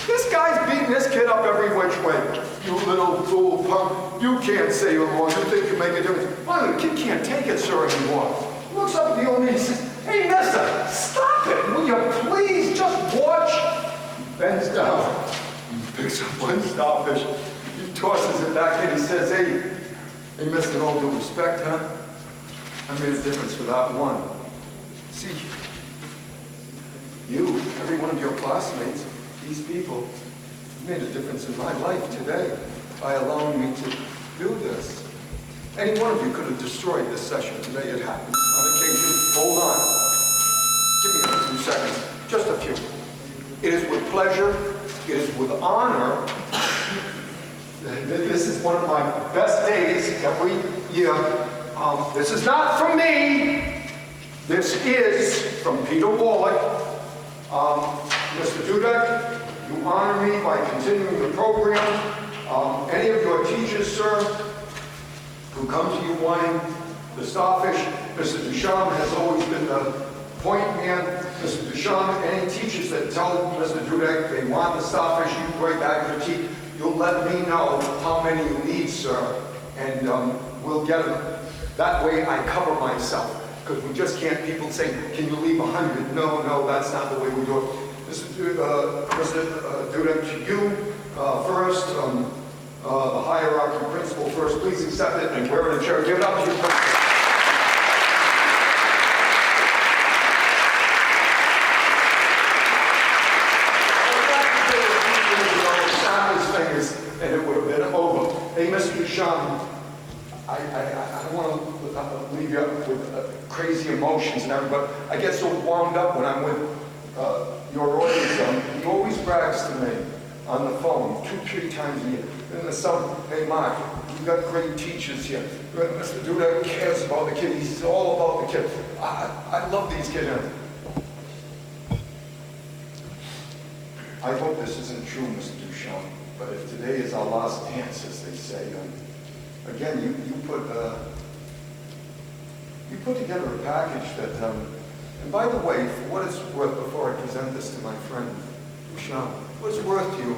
Speaker 4: This guy's beating this kid up every which way. You little fool punk. You can't say you're wrong. You think you make a difference. Well, the kid can't take it, sir, anymore. He looks up at the old man and says, hey, mister, stop it. Will you please just watch? He bends down. He picks up one starfish. He tosses it back in. He says, hey, mister, all due respect, huh? I made a difference for that one. See, you, every one of your classmates, these people made a difference in my life today by allowing me to do this. Any one of you could have destroyed this session today. It happens on occasion. Hold on. Give me a few seconds. Just a few. It is with pleasure. It is with honor. This is one of my best days every year. This is not from me. This is from Peter Wallach. Mr. Dudek, you honor me by continuing the program. Any of your teachers, sir, who come to you wanting the starfish, Mr. Ducharme has always been the point man. Mr. Ducharme, any teachers that tell Mr. Dudek they want the starfish, you break out your teeth, you'll let me know how many you need, sir, and we'll get them. That way I cover myself. Because we just can't, people say, can you leave 100? No, that's not the way we do it. Mr. Dudek, you first, the hierarchy principal first, please accept it and wear it in chair. Give it up to your principal. And it would have been over. Hey, Mr. Ducharme, I don't want to leave you up with crazy emotions and everything, but I get so wound up when I'm with your audience. He always brags to me on the phone 2-3 times a year. In the summer, hey Mark, you've got great teachers here. Mr. Dudek cares about the kid. He's all about the kid. I love these kids. I hope this isn't true, Mr. Ducharme, but if today is our last dance, as they say, again, you put together a package that, and by the way, for what it's worth, before I present this to my friend, Ducharme, what it's worth to you,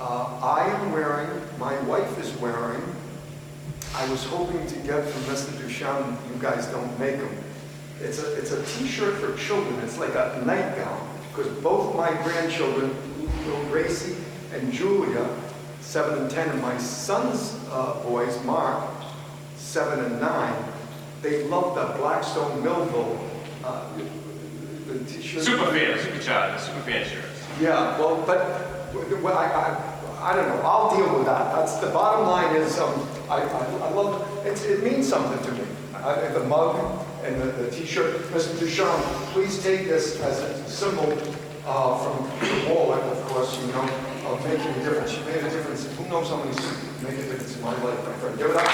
Speaker 4: I am wearing, my wife is wearing, I was hoping to get from Mr. Ducharme, you guys don't make them. It's a t-shirt for children, it's like a nightgown, because both my grandchildren, little Gracie and Julia, 7 and 10, and my son's boys, Mark, 7 and 9, they love the Blackstone Millville the t-shirt.
Speaker 1: Super fan shirts.
Speaker 4: Yeah, well, but I don't know. I'll deal with that. That's the bottom line. Is I love it. It means something to me. The mug and the t-shirt. Mr. Ducharme, please take this as a symbol from the wallet. Of course, you know, of making a difference. You made a difference. Who knows how many make a difference in my life, my friend? Give it up.